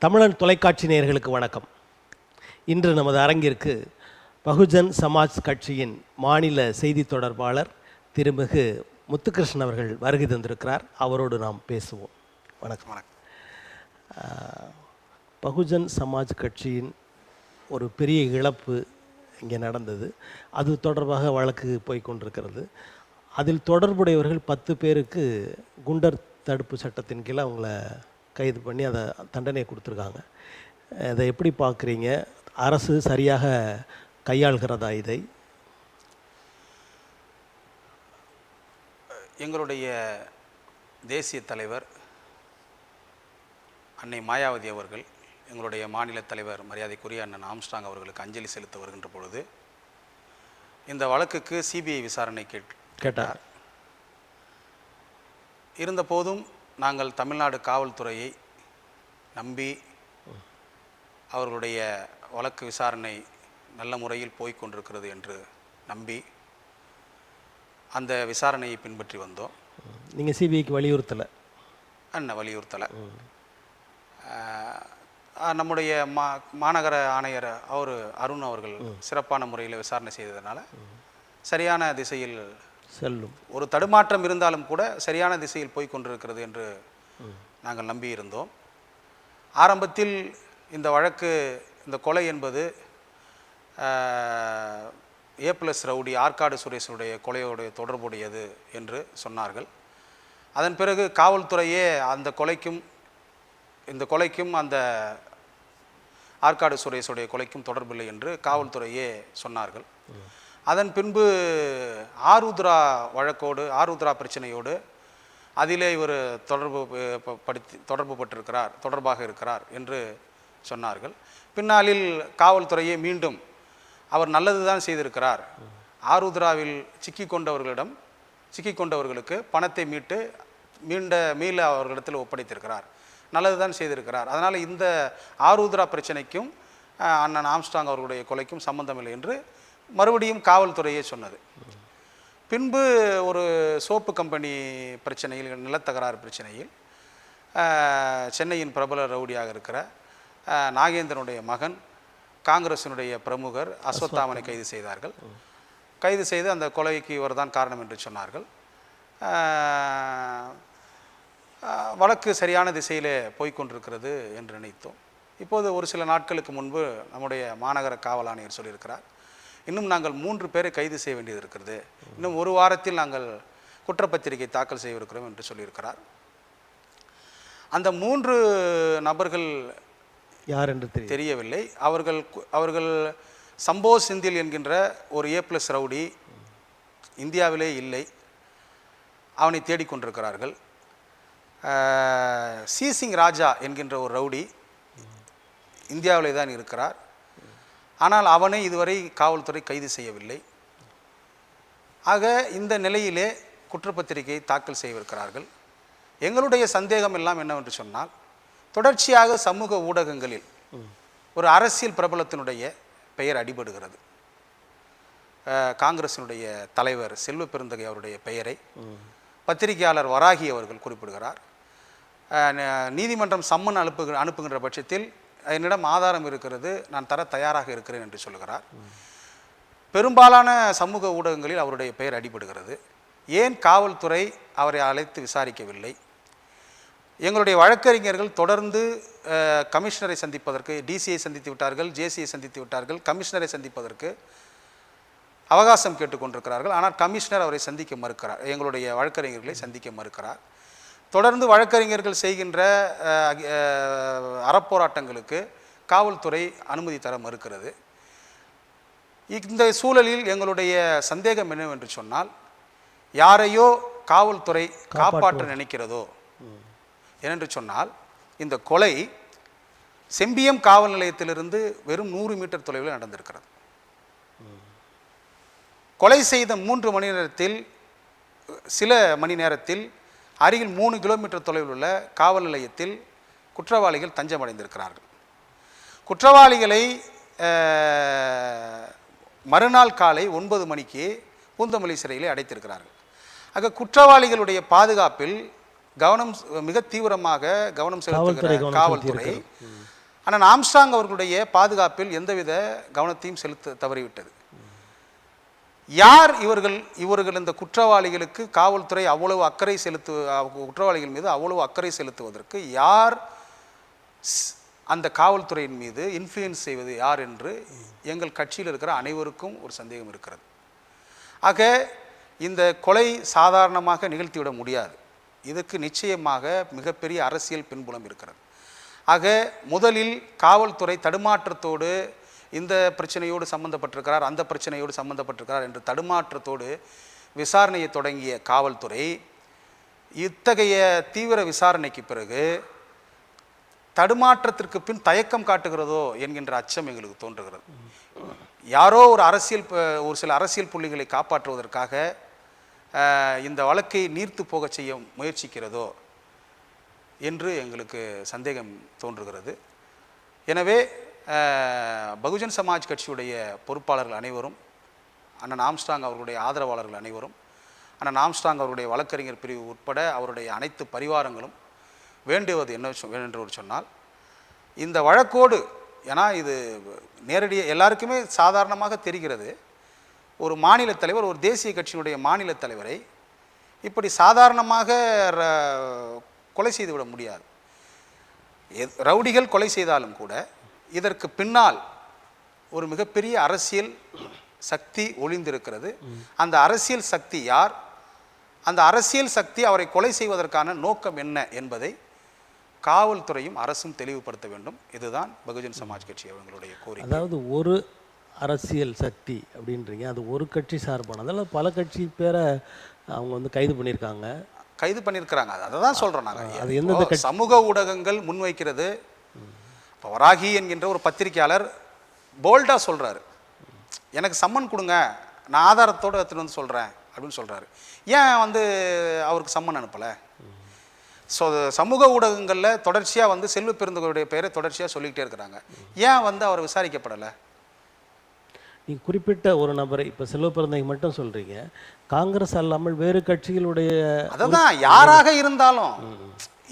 தமிழன் தொலைக்காட்சி நேயர்களுக்கு வணக்கம். இன்று நமது அரங்கிற்கு பகுஜன் சமாஜ் கட்சியின் மாநில செய்தி தொடர்பாளர் திருமிகு முத்துகிருஷ்ணன் அவர்கள் வருகை தந்திருக்கிறார். அவரோடு நாம் பேசுவோம். வணக்கம். வணக்கம். பகுஜன் சமாஜ் கட்சியின் ஒரு பெரிய இழப்பு இங்கே நடந்தது. அது தொடர்பாக வழக்கு போய்கொண்டிருக்கிறது. அதில் தொடர்புடையவர்கள் 10 பேருக்கு குண்டர் தடுப்பு சட்டத்தின் கீழே அவங்கள கைது பண்ணி அதை தண்டனை கொடுத்துருக்காங்க. இதை எப்படி பார்க்குறீங்க? அரசு சரியாக கையாள்கிறதா இதை? எங்களுடைய தேசிய தலைவர் அன்னை மாயாவதி அவர்கள் எங்களுடைய மாநில தலைவர் மரியாதைக்குரிய அண்ணன் ஆம்ஸ்ட்ராங் அவர்களுக்கு அஞ்சலி செலுத்த வருகின்ற பொழுது இந்த வழக்குக்கு சிபிஐ விசாரணை கேட்டார். இருந்த போதும் நாங்கள் தமிழ்நாடு காவல்துறையை நம்பி அவர்களுடைய வழக்கு விசாரணை நல்ல முறையில் போய்கொண்டிருக்கிறது என்று நம்பி அந்த விசாரணையை பின்பற்றி வந்தோம். நீங்கள் சிபிஐக்கு வலியுறுத்தலை? வலியுறுத்தலை. நம்முடைய மாநகர ஆணையர் அருண் அவர்கள் சிறப்பான முறையில் விசாரணை செய்ததுனால சரியான திசையில் செல்லும். ஒரு தடுமாற்றம் இருந்தாலும் கூட சரியான திசையில் போய்கொண்டிருக்கிறது என்று நாங்கள் நம்பி இருந்தோம். ஆரம்பத்தில் இந்த வழக்கு, இந்த கொலை என்பது A+ ரவுடி ஆற்காடு சுரேஷனுடைய கொலையோடைய தொடர்புடையது என்று சொன்னார்கள். அதன் பிறகு காவல்துறையே அந்த கொலைக்கும் இந்த கொலைக்கும் அந்த ஆற்காடு சுரேஷுடைய கொலைக்கும் தொடர்பில்லை என்று காவல்துறையே சொன்னார்கள். அதன் பின்பு ஆருத்ரா வழக்கோடு, ஆருத்ரா பிரச்சனையோடு அதிலே இவர் தொடர்பாக இருக்கிறார் என்று சொன்னார்கள். பின்னாளில் காவல்துறையே மீண்டும் அவர் நல்லது தான் செய்திருக்கிறார், ஆருத்ராவில் சிக்கிக்கொண்டவர்களுக்கு பணத்தை மீள அவர்களிடத்தில் ஒப்படைத்திருக்கிறார், நல்லது தான் செய்திருக்கிறார், அதனால் இந்த ஆருத்ரா பிரச்சனைக்கும் அண்ணன் ஆம்ஸ்ட்ராங் அவர்களுடைய கொலைக்கும் சம்பந்தமில்லை என்று மறுபடியும் காவல்துறையே சொன்னது. பின்பு ஒரு சோப்பு கம்பெனி பிரச்சனையில், நிலத்தகராறு பிரச்சனையில் சென்னையின் பிரபல ரவுடியாக இருக்கிற நாகேந்திரனுடைய மகன் காங்கிரசினுடைய பிரமுகர் அஸ்வத்தாமனை கைது செய்தார்கள். கைது செய்து அந்த கொலைக்கு இவர் தான் காரணம் என்று சொன்னார்கள். வழக்கு சரியான திசையிலே போய்கொண்டிருக்கிறது என்று நினைத்தோம். இப்போது ஒரு சில நாட்களுக்கு முன்பு நம்முடைய மாநகர காவல் ஆணையர் சொல்லியிருக்கிறார், இன்னும் நாங்கள் 3 பேரை கைது செய்ய வேண்டியது இருக்கிறது, இன்னும் ஒரு வாரத்தில் நாங்கள் குற்றப்பத்திரிகை தாக்கல் செய்திருக்கிறோம் என்று சொல்லியிருக்கிறார். அந்த 3 நபர்கள் யார் என்று தெரியவில்லை. அவர்கள் சம்போ செந்தில் என்கின்ற ஒரு A+ ரவுடி இந்தியாவிலே இல்லை, அவனை தேடிக்கொண்டிருக்கிறார்கள். சிசிங் ராஜா என்கின்ற ஒரு ரவுடி இந்தியாவிலே தான் இருக்கிறார், ஆனால் அவனை இதுவரை காவல்துறை கைது செய்யவில்லை. ஆக இந்த நிலையிலே குற்றப்பத்திரிகை தாக்கல் செய்திருக்கிறார்கள். எங்களுடைய சந்தேகம் எல்லாம் என்னவென்று சொன்னால், தொடர்ச்சியாக சமூக ஊடகங்களில் ஒரு அரசியல் பிரபலத்தினுடைய பெயர் அடிபடுகிறது. காங்கிரசினுடைய தலைவர் செல்வ பெருந்தகை அவருடைய பெயரை பத்திரிகையாளர் வராகி அவர்கள் குறிப்பிடுகிறார். நீதிமன்றம் சம்மன் அனுப்புகின்ற பட்சத்தில் என்னிடம் ஆதாரம் இருக்கிறது, நான் தர தயாராக இருக்கிறேன் என்று சொல்லுகிறார். பெரும்பாலான சமூக ஊடகங்களில் அவருடைய பெயர் அடிபடுகிறது. ஏன் காவல்துறை அவரை அழைத்து விசாரிக்கவில்லை? எங்களுடைய வழக்கறிஞர்கள் தொடர்ந்து கமிஷனரை சந்திப்பதற்கு, டிசியை சந்தித்து விட்டார்கள், ஜேசியை சந்தித்து விட்டார்கள், கமிஷனரை சந்திப்பதற்கு அவகாசம் கேட்டுக்கொண்டிருக்கிறார்கள். ஆனால் கமிஷனர் அவரை சந்திக்க மறுக்கிறார், எங்களுடைய வழக்கறிஞர்களை சந்திக்க மறுக்கிறார். தொடர்ந்து வழக்கறிஞர்கள் செய்கின்ற அறப்போராட்டங்களுக்கு காவல்துறை அனுமதி தர மறுக்கிறது. இந்த சூழலில் எங்களுடைய சந்தேகம் என்னவென்று சொன்னால், யாரையோ காவல்துறை காப்பாற்ற நினைக்கிறதோ ஏனென்று சொன்னால், இந்த கொலை செம்பியம் காவல் நிலையத்திலிருந்து வெறும் 100 மீட்டர் தொலைவில் நடந்திருக்கிறது. கொலை செய்த 3 மணி நேரத்தில், சில மணி நேரத்தில் அருகில் 3 கிலோமீட்டர் தொலைவில் உள்ள காவல் நிலையத்தில் குற்றவாளிகள் தஞ்சமடைந்திருக்கிறார்கள். குற்றவாளிகளை மறுநாள் காலை 9 மணிக்கு பூந்தமல்லி சிறையில் அடைத்திருக்கிறார்கள். ஆக குற்றவாளிகளுடைய பாதுகாப்பில் மிக தீவிரமாக கவனம் செலுத்துகிற கவனம் காவல்துறை ஆனால் ஆம்ஸ்ட்ராங் அவர்களுடைய பாதுகாப்பில் எந்தவித கவனத்தையும் செலுத்த தவறிவிட்டது. யார் இவர்கள் இந்த குற்றவாளிகளுக்கு காவல்துறை அவ்வளவு அக்கறை குற்றவாளிகள் மீது அவ்வளவு அக்கறை செலுத்துவதற்கு யார் அந்த காவல்துறையின் மீது இன்ஃப்ளூயன்ஸ் செய்வது யார் என்று எங்கள் கட்சியில் இருக்கிற அனைவருக்கும் ஒரு சந்தேகம் இருக்கிறது. ஆக இந்த கொலை சாதாரணமாக நிகழ்த்திவிட முடியாது. இதுக்கு நிச்சயமாக மிகப்பெரிய அரசியல் பின்புலம் இருக்கிறது. ஆக முதலில் காவல்துறை தடுமாற்றத்தோடு இந்த பிரச்சனையோடு சம்பந்தப்பட்டிருக்கிறார், அந்த பிரச்சனையோடு சம்பந்தப்பட்டிருக்கிறார் என்று தடுமாற்றத்தோடு விசாரணையை தொடங்கிய காவல்துறை இத்தகைய தீவிர விசாரணைக்கு பிறகு தடுமாற்றத்திற்கு பின் தயக்கம் காட்டுகிறதோ என்கின்ற அச்சம் எங்களுக்கு தோன்றுகிறது. யாரோ ஒரு சில அரசியல் புள்ளிகளை காப்பாற்றுவதற்காக இந்த வழக்கை நீர்த்து போக செய்ய முயற்சிக்கிறதோ என்று எங்களுக்கு சந்தேகம் தோன்றுகிறது. எனவே பகுஜன் சமாஜ் கட்சியுடைய பொறுப்பாளர்கள் அனைவரும், அண்ணன் ஆம்ஸ்ட்ராங் அவர்களுடைய ஆதரவாளர்கள் அனைவரும், அண்ணன் ஆம்ஸ்ட்ராங் அவருடைய வழக்கறிஞர் பிரிவு உட்பட அவருடைய அனைத்து பரிவாரங்களும் வேண்டுவது என்னவென்று சொன்னால், இந்த வழக்கோடு, ஏன்னா இது நேரடியாக எல்லாருக்குமே சாதாரணமாக தெரிகிறது, ஒரு மாநில தலைவர், ஒரு தேசிய கட்சியினுடைய மாநில தலைவரை இப்படி சாதாரணமாக கொலை செய்துவிட முடியாது. ரவுடிகள் கொலை செய்தாலும் கூட இதற்கு பின்னால் ஒரு மிகப்பெரிய அரசியல் சக்தி ஒளிந்திருக்கிறது. அந்த அரசியல் சக்தி யார், அந்த அரசியல் சக்தி அவரை கொலை செய்வதற்கான நோக்கம் என்ன என்பதை காவல்துறையும் அரசும் தெளிவுபடுத்த வேண்டும். இதுதான் பகுஜன் சமாஜ் கட்சி அவங்களுடைய கோரிக்கை. அதாவது ஒரு அரசியல் சக்தி அப்படின்றீங்க, அது ஒரு கட்சி சார்பானது அல்ல, பல கட்சி பேரை அவங்க கைது பண்ணியிருக்கிறாங்க. அதை தான் சொல்கிறோம் நாங்கள். அது எந்த சமூக ஊடகங்கள் முன்வைக்கிறது. இப்போ வராகி என்கின்ற ஒரு பத்திரிகையாளர் போல்டாக சொல்கிறாரு, எனக்கு சம்மன் கொடுங்க, நான் ஆதாரத்தோடு எடுத்துகிட்டு வந்து சொல்கிறேன் அப்படின்னு சொல்கிறாரு. ஏன் அவருக்கு சம்மன் அனுப்பலை? ஸோ சமூக ஊடகங்களில் தொடர்ச்சியாக செல்வ பெருந்தகையுடைய பெயரை தொடர்ச்சியாக சொல்லிக்கிட்டே இருக்கிறாங்க. ஏன் அவர் விசாரிக்கப்படலை? நீங்கள் குறிப்பிட்ட ஒரு நபரை இப்போ செல்வ பெருந்தகை மட்டும் சொல்கிறீங்க, காங்கிரஸ் அல்லாமல் வேறு கட்சிகளுடைய அதுதான் யாராக இருந்தாலும்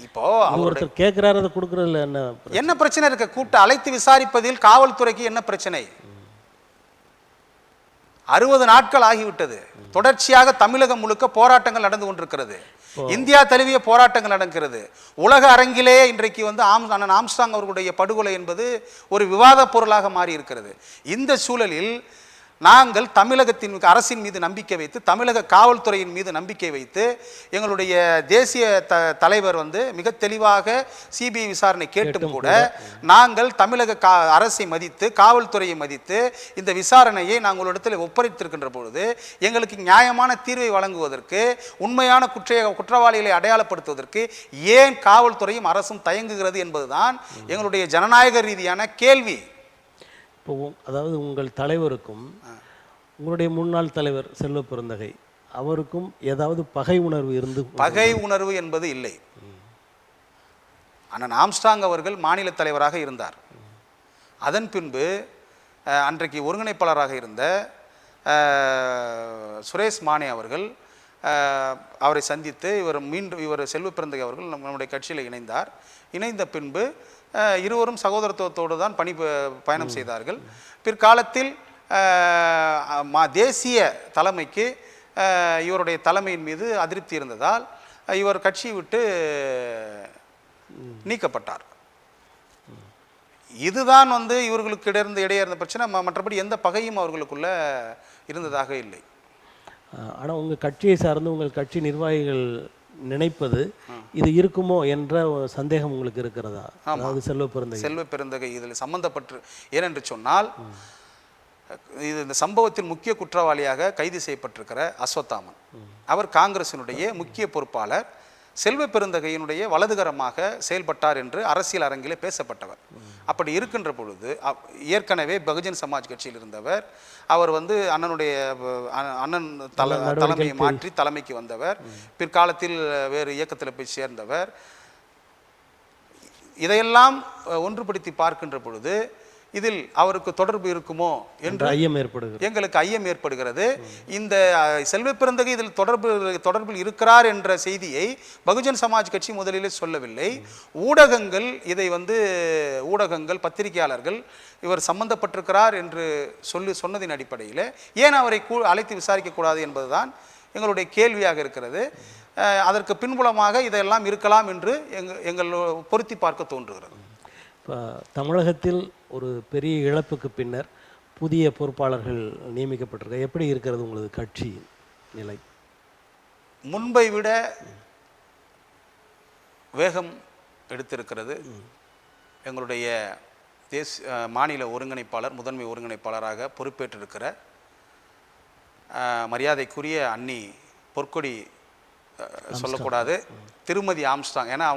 இப்போ ஒருத்தர் கேட்குறாரு, அதை கொடுக்குறதுல என்ன பிரச்சனை இருக்கு? கூட்டு அழைத்து விசாரிப்பதில் காவல்துறைக்கு என்ன பிரச்சனை? 60 நாட்கள் ஆகிவிட்டது. தொடர்ச்சியாக தமிழகம் முழுக்க போராட்டங்கள் நடந்து கொண்டிருக்கிறது. இந்தியா தழுவிய போராட்டங்கள் நடக்கிறது. உலக அரங்கிலே இன்றைக்கு அண்ணன் ஆம்ஸ்ட்ராங் அவர்களுடைய படுகொலை என்பது ஒரு விவாத பொருளாக மாறி இருக்கிறது. இந்த சூழலில் நாங்கள் தமிழகத்தின் அரசின் மீது நம்பிக்கை வைத்து, தமிழக காவல்துறையின் மீது நம்பிக்கை வைத்து, எங்களுடைய தேசிய தலைவர் மிக தெளிவாக சிபிஐ விசாரணை கேட்டும் கூட நாங்கள் தமிழக அரசை மதித்து, காவல்துறையை மதித்து இந்த விசாரணையை நாங்கள் இடத்தில் ஒப்படைத்திருக்கின்ற பொழுது எங்களுக்கு நியாயமான தீர்வை வழங்குவதற்கு, உண்மையான குற்றவாளிகளை அடையாளப்படுத்துவதற்கு ஏன் காவல்துறையும் அரசும் தயங்குகிறது என்பதுதான் எங்களுடைய ஜனநாயக ரீதியான கேள்வி. இப்போ அதாவது உங்கள் தலைவருக்கும் உங்களுடைய முன்னாள் தலைவர் செல்வ பெருந்தகை அவருக்கும் ஏதாவது பகை உணர்வு என்பது இல்லை. அண்ணன் ஆம்ஸ்ட்ராங் அவர்கள் மாநில தலைவராக இருந்தார். அதன் பின்பு அன்றைக்கு ஒருங்கிணைப்பாளராக இருந்த சுரேஷ் மானே அவர்கள் அவரை சந்தித்து இவர் செல்வ பெருந்தகை அவர்கள் நம்முடைய கட்சியில் இணைந்தார். இணைந்த பின்பு இருவரும் சகோதரத்துவத்தோடு தான் பயணம் செய்தார்கள். பிற்காலத்தில் தேசிய தலைமைக்கு இவருடைய தலைமையின் மீது அதிருப்தி இருந்ததால் இவர் கட்சியை விட்டு நீக்கப்பட்டார். இதுதான் இவர்களுக்கு இடையே இருந்த பிரச்சனை. மற்றபடி எந்த பகையும் அவர்களுக்குள்ள இருந்ததாக இல்லை. ஆனால் உங்கள் கட்சியை சார்ந்து உங்கள் கட்சி நிர்வாகிகள் நினைப்பது இது இருக்குமோ என்ற சந்தேகம் உங்களுக்கு இருக்கிறதா? அதாவது செல்வ பெருந்தகை இதில் சம்பந்தப்பட்டு, ஏனென்று சொன்னால் இந்த சம்பவத்தில் முக்கிய குற்றவாளியாக கைது செய்யப்பட்டிருக்கிற அஸ்வத்தாமன் அவர் காங்கிரசினுடைய முக்கிய பொறுப்பாளர், செல்வ பெருந்தகையினுடைய வலதுகரமாக செயல்பட்டார் என்று அரசியல் அரங்கிலே பேசப்பட்டவர். அப்படி இருக்கின்ற பொழுது ஏற்கனவே பகுஜன் சமாஜ் கட்சியில் இருந்தவர், அவர் அண்ணன் தலைமையை மாற்றி தலைமைக்கு வந்தவர், பிற்காலத்தில் வேறு இயக்கத்தில் போய் சேர்ந்தவர். இதையெல்லாம் ஒன்றுபடுத்தி பார்க்கின்ற பொழுது இதில் அவருக்கு தொடர்பு இருக்குமோ என்று ஐயம் ஏற்படுகிறது. எங்களுக்கு ஐயம் ஏற்படுகிறது. இந்த செல்வ பெருந்தகை இதில் தொடர்பில் இருக்கிறார் என்ற செய்தியை பகுஜன் சமாஜ் கட்சி முதலிலே சொல்லவில்லை. ஊடகங்கள் இதை ஊடகங்கள் பத்திரிகையாளர்கள் இவர் சம்பந்தப்பட்டிருக்கிறார் என்று சொன்னதின் அடிப்படையில் ஏன் அவரை அழைத்து விசாரிக்கக்கூடாது என்பதுதான் எங்களுடைய கேள்வியாக இருக்கிறது. அதற்கு பின்புலமாக இதெல்லாம் இருக்கலாம் என்று எங்கள் பொருத்தி பார்க்க தோன்றுகிறது. இப்போ தமிழகத்தில் ஒரு பெரிய இழப்புக்கு பின்னர் புதிய பொறுப்பாளர்கள் நியமிக்கப்பட்டிருக்க, எப்படி இருக்கிறது உங்களது கட்சி நிலை? முன்பை விட வேகம் எடுத்திருக்கிறது. எங்களுடைய மாநில ஒருங்கிணைப்பாளர், முதன்மை ஒருங்கிணைப்பாளராக பொறுப்பேற்றிருக்கிற மரியாதைக்குரிய அண்ணி பொற்கொடி சொல்லக்கூடாது, திருமதி ஆம்ஸ்ட்ராங். ஏன்னா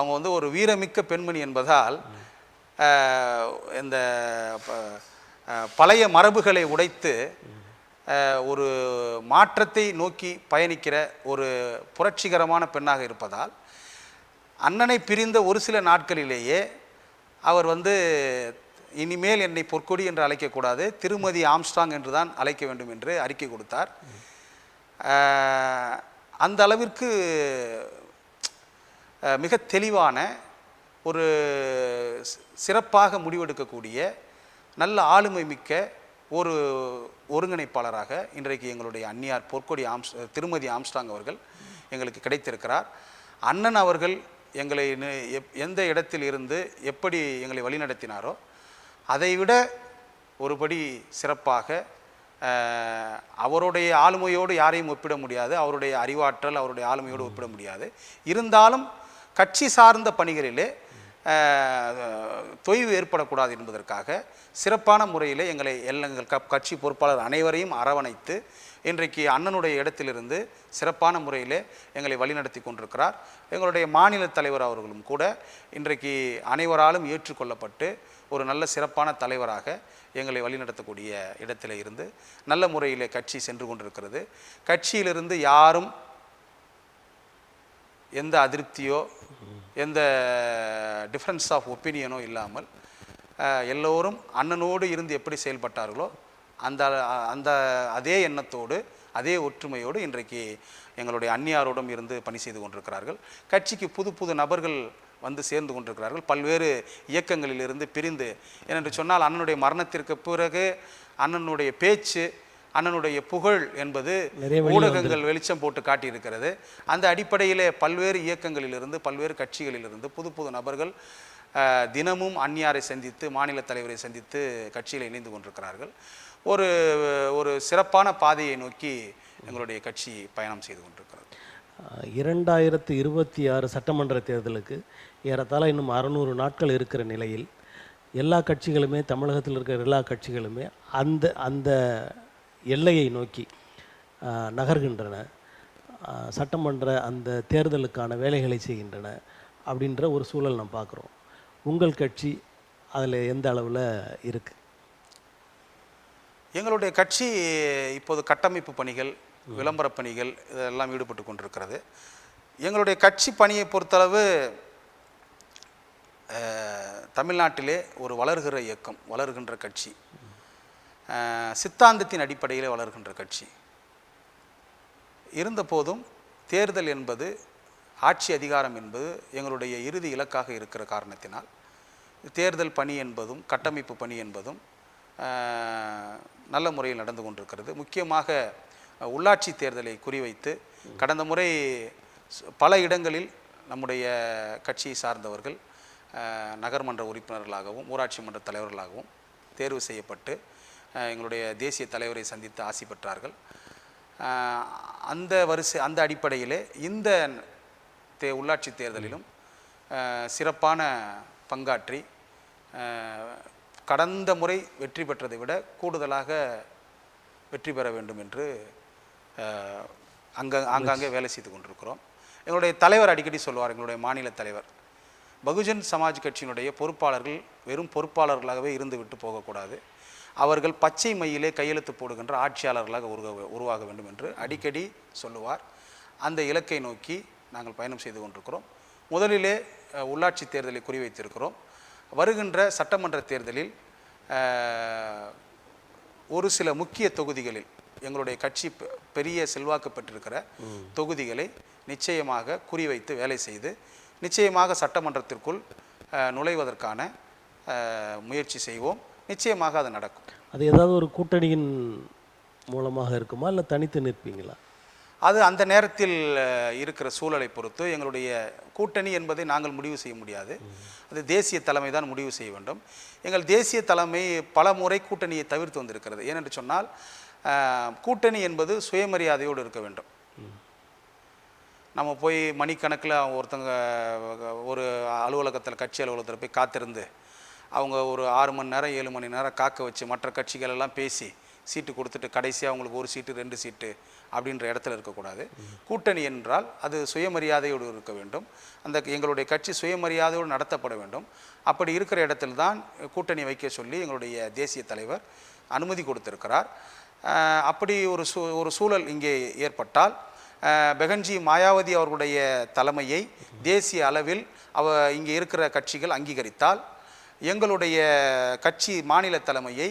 அவங்க ஒரு வீரமிக்க பெண்மணி என்பதால் இந்த பழைய மரபுகளை உடைத்து ஒரு மாற்றத்தை நோக்கி பயணிக்கிற ஒரு புரட்சிகரமான பெண்ணாக இருப்பதால் அண்ணனை பிரிந்த ஒரு சில நாட்களிலேயே அவர் இனிமேல் என்னை பொற்கொடி என்று அழைக்கக்கூடாது, திருமதி ஆம்ஸ்ட்ராங் என்று தான் அழைக்க வேண்டும் என்று அறிக்கை கொடுத்தார். அந்த அளவிற்கு மிக தெளிவான ஒரு சிறப்பாக முடிவெடுக்கக்கூடிய நல்ல ஆளுமை மிக்க ஒரு ஒருங்கிணைப்பாளராக இன்றைக்கு எங்களுடைய அன்னியார் பொற்கொடி திருமதி ஆம்ஸ்ட்ராங் அவர்கள் எங்களுக்கு கிடைத்திருக்கிறார். அண்ணன் அவர்கள் எங்களை எந்த இடத்தில் இருந்து எப்படி எங்களை வழிநடத்தினாரோ அதைவிட ஒருபடி சிறப்பாக அவருடைய ஆளுமையோடு யாரையும் ஒப்பிட முடியாது, அவருடைய அறிவாற்றல் அவருடைய ஆளுமையோடு ஒப்பிட முடியாது. இருந்தாலும் கட்சி சார்ந்த பணிகளிலே தொய்வு ஏற்படக்கூடாது என்பதற்காக சிறப்பான முறையில் எங்கள் கட்சி பொறுப்பாளர் அனைவரையும் அரவணைத்து இன்றைக்கு அண்ணனுடைய இடத்திலிருந்து சிறப்பான முறையில் எங்களை வழிநடத்தி கொண்டிருக்கிறார். எங்களுடைய மாநில தலைவர் அவர்களும் கூட இன்றைக்கு அனைவராலும் ஏற்றுக்கொள்ளப்பட்டு ஒரு நல்ல சிறப்பான தலைவராக எங்களை வழிநடத்தக்கூடிய இடத்துல இருந்து நல்ல முறையில் கட்சி சென்று கொண்டிருக்கிறது. கட்சியிலிருந்து யாரும் எந்த அதிருப்தியோ எந்த டிஃப்ரென்ஸ் ஆஃப் ஒப்பீனியனோ இல்லாமல் எல்லோரும் அண்ணனோடு இருந்து எப்படி செயல்பட்டார்களோ அந்த அதே எண்ணத்தோடு அதே ஒற்றுமையோடு இன்றைக்கு எங்களுடைய அந்நியாரோடும் இருந்து பணி செய்து கொண்டிருக்கிறார்கள். கட்சிக்கு புது புது நபர்கள் சேர்ந்து கொண்டிருக்கிறார்கள். பல்வேறு இயக்கங்களிலிருந்து பிரிந்து, ஏனென்று சொன்னால் அண்ணனுடைய மரணத்திற்கு பிறகு அண்ணனுடைய பேச்சு, அண்ணனுடைய புகழ் என்பது ஊடகங்கள் வெளிச்சம் போட்டு காட்டியிருக்கிறது. அந்த அடிப்படையிலே பல்வேறு இயக்கங்களிலிருந்து பல்வேறு கட்சிகளிலிருந்து புது புது நபர்கள் தினமும் அந்நியாரை சந்தித்து மாநில தலைவரை சந்தித்து கட்சியில் இணைந்து கொண்டிருக்கிறார்கள். ஒரு சிறப்பான பாதையை நோக்கி எங்களுடைய கட்சி பயணம் செய்து கொண்டிருக்கிறது. 2026 சட்டமன்ற தேர்தலுக்கு ஏறத்தாழ இன்னும் 600 நாட்கள் இருக்கிற நிலையில் எல்லா கட்சிகளுமே, தமிழகத்தில் இருக்கிற எல்லா கட்சிகளுமே அந்த எல்லையை நோக்கி நகர்கின்றன, சட்டமன்ற அந்த தேர்தலுக்கான வேலைகளை செய்கின்றன அப்படின்ற ஒரு சூழல் நம்ம பார்க்குறோம். உங்கள் கட்சி அதில் எந்த அளவில் இருக்குது? எங்களுடைய கட்சி இப்போது கட்டமைப்பு பணிகள், விளம்பர பணிகள் இதெல்லாம் ஈடுபட்டு கொண்டிருக்கிறது. எங்களுடைய கட்சி பணியை பொறுத்தளவு தமிழ்நாட்டிலே ஒரு வளர்கிற இயக்கம், வளர்கின்ற கட்சி, சித்தாந்தத்தின் அடிப்படையில் வளர்கின்ற கட்சி இருந்தபோதும் தேர்தல் என்பது, ஆட்சி அதிகாரம் என்பது எங்களுடைய இறுதி இலக்காக இருக்கிற காரணத்தினால் தேர்தல் பணி என்பதும் கட்டமைப்பு பணி என்பதும் நல்ல முறையில் நடந்து கொண்டிருக்கிறது. முக்கியமாக உள்ளாட்சி தேர்தலை குறிவைத்து கடந்த முறை பல இடங்களில் நம்முடைய கட்சியை சார்ந்தவர்கள் நகர்மன்ற உறுப்பினர்களாகவும் ஊராட்சி மன்ற தலைவர்களாகவும் தேர்வு செய்யப்பட்டு எங்களுடைய தேசிய தலைவரை சந்தித்து ஆசி பெற்றார்கள். அந்த அடிப்படையிலே இந்த உள்ளாட்சி தேர்தலிலும் சிறப்பான பங்காற்றி கடந்த முறை வெற்றி பெற்றதை விட கூடுதலாக வெற்றி பெற வேண்டும் என்று ஆங்காங்கே வேலை செய்து கொண்டிருக்கிறோம். எங்களுடைய தலைவர் அடிக்கடி சொல்வார், எங்களுடைய மாநில தலைவர், பகுஜன் சமாஜ் கட்சியினுடைய பொறுப்பாளர்கள் வெறும் பொறுப்பாளர்களாகவே இருந்து விட்டு போகக்கூடாது, அவர்கள் பச்சை மையிலே கையெழுத்து போடுகின்ற ஆட்சியாளர்களாக உருவாக வேண்டும் என்று அடிக்கடி சொல்லுவார். அந்த இலக்கை நோக்கி நாங்கள் பயணம் செய்து கொண்டிருக்கிறோம். முதலிலே உள்ளாட்சி தேர்தலை குறிவைத்திருக்கிறோம். வருகின்ற சட்டமன்ற தேர்தலில் ஒரு சில முக்கிய தொகுதிகளில் எங்களுடைய கட்சி பெரிய செல்வாக்கு பெற்றிருக்கிற தொகுதிகளை நிச்சயமாக குறிவைத்து வேலை செய்து நிச்சயமாக சட்டமன்றத்திற்குள் நுழைவதற்கான முயற்சி செய்வோம். நிச்சயமாக அது நடக்கும். அது ஏதாவது ஒரு கூட்டணியின் மூலமாக இருக்குமா, இல்லை தனித்து நிற்பீங்களா? அது அந்த நேரத்தில் இருக்கிற சூழலை பொறுத்து. எங்களுடைய கூட்டணி என்பதை நாங்கள் முடிவு செய்ய முடியாது. அது தேசிய தலைமை தான் முடிவு செய்ய வேண்டும். எங்கள் தேசிய தலைமை பல முறை கூட்டணியை தவிர்த்து வந்திருக்கிறது. ஏனென்று சொன்னால் கூட்டணி என்பது சுயமரியாதையோடு இருக்க வேண்டும். நம்ம போய் மணிக்கணக்கில் ஒருத்தங்க ஒரு அலுவலகத்தில் கட்சி அலுவலகத்தில் போய் காத்திருந்து அவங்க ஒரு 6 மணி நேரம் 7 மணி நேரம் காக்க வச்சு மற்ற கட்சிகள் எல்லாம் பேசி சீட்டு கொடுத்துட்டு கடைசியாக அவங்களுக்கு 1 சீட்டு 2 சீட்டு அப்படின்ற இடத்துல இருக்கக்கூடாது. கூட்டணி என்றால் அது சுயமரியாதையோடு இருக்க வேண்டும். அந்த எங்களுடைய கட்சி சுயமரியாதையோடு நடத்தப்பட வேண்டும். அப்படி இருக்கிற இடத்தில் தான் கூட்டணி வைக்க சொல்லி எங்களுடைய தேசிய தலைவர் அனுமதி கொடுத்திருக்கிறார். அப்படி ஒரு சூழல் இங்கே ஏற்பட்டால் பெகன்ஜி மாயாவதி அவர்களுடைய தலைமையை தேசிய அளவில் இங்கே இருக்கிற கட்சிகள் அங்கீகரித்தால், எங்களுடைய கட்சி மாநில தலைமையை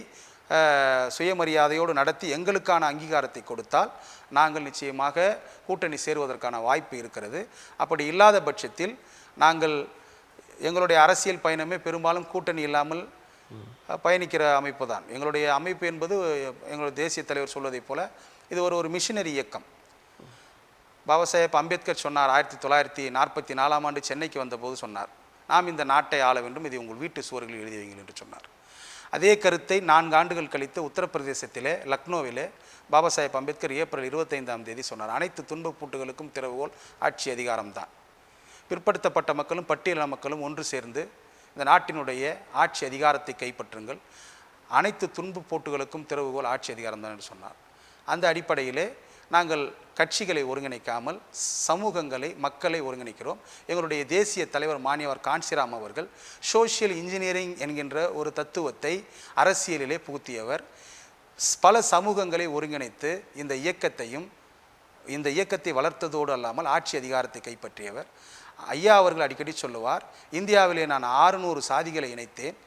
சுயமரியாதையோடு நடத்தி எங்களுக்கான அங்கீகாரத்தை கொடுத்தால் நாங்கள் நிச்சயமாக கூட்டணி சேருவதற்கான வாய்ப்பு இருக்கிறது. அப்படி இல்லாத பட்சத்தில் நாங்கள் எங்களுடைய அரசியல் பயணமே பெரும்பாலும் கூட்டணி இல்லாமல் பயணிக்கிற அமைப்பு தான். எங்களுடைய அமைப்பு என்பது எங்களுடைய தேசிய தலைவர் சொல்வதைப் போல இது ஒரு மிஷினரி இயக்கம். பாபா சாஹேப் அம்பேத்கர் சொன்னார், 1944ஆம் ஆண்டு சென்னைக்கு வந்தபோது சொன்னார், நாம் இந்த நாட்டை ஆள வேண்டும், இது உங்கள் வீட்டு சுவர்களில் எழுதி வைங்கள் என்று சொன்னார். அதே கருத்தை 4 ஆண்டுகள் கழித்து உத்தரப்பிரதேசத்திலே லக்னோவிலே பாபா சாஹேப் அம்பேத்கர் ஏப்ரல் 25ஆம் தேதி சொன்னார், அனைத்து துன்பப் பூட்டுகளுக்கும் திறவுகோல் ஆட்சி அதிகாரம்தான். பிற்படுத்தப்பட்ட மக்களும் பட்டியலின மக்களும் ஒன்று சேர்ந்து இந்த நாட்டினுடைய ஆட்சி அதிகாரத்தை கைப்பற்றுங்கள், அனைத்து துன்பப் பூட்டுகளுக்கும் திறவுகோல் ஆட்சி அதிகாரம்தான் என்று சொன்னார். அந்த அடிப்படையிலே நாங்கள் கட்சிகளை ஒருங்கிணைக்காமல் சமூகங்களை மக்களை ஒருங்கிணைக்கிறோம். எங்களுடைய தேசிய தலைவர் மானியவர் காஞ்சிராம் அவர்கள் சோஷியல் இன்ஜினியரிங் என்கின்ற ஒரு தத்துவத்தை அரசியலிலே புகுத்தியவர். பல சமூகங்களை ஒருங்கிணைத்து இந்த இயக்கத்தை வளர்த்ததோடு அல்லாமல் ஆட்சி அதிகாரத்தை கைப்பற்றியவர். ஐயா அவர்கள் அடிக்கடி சொல்லுவார், இந்தியாவிலே நான் 600 சாதிகளை இணைத்தேன்,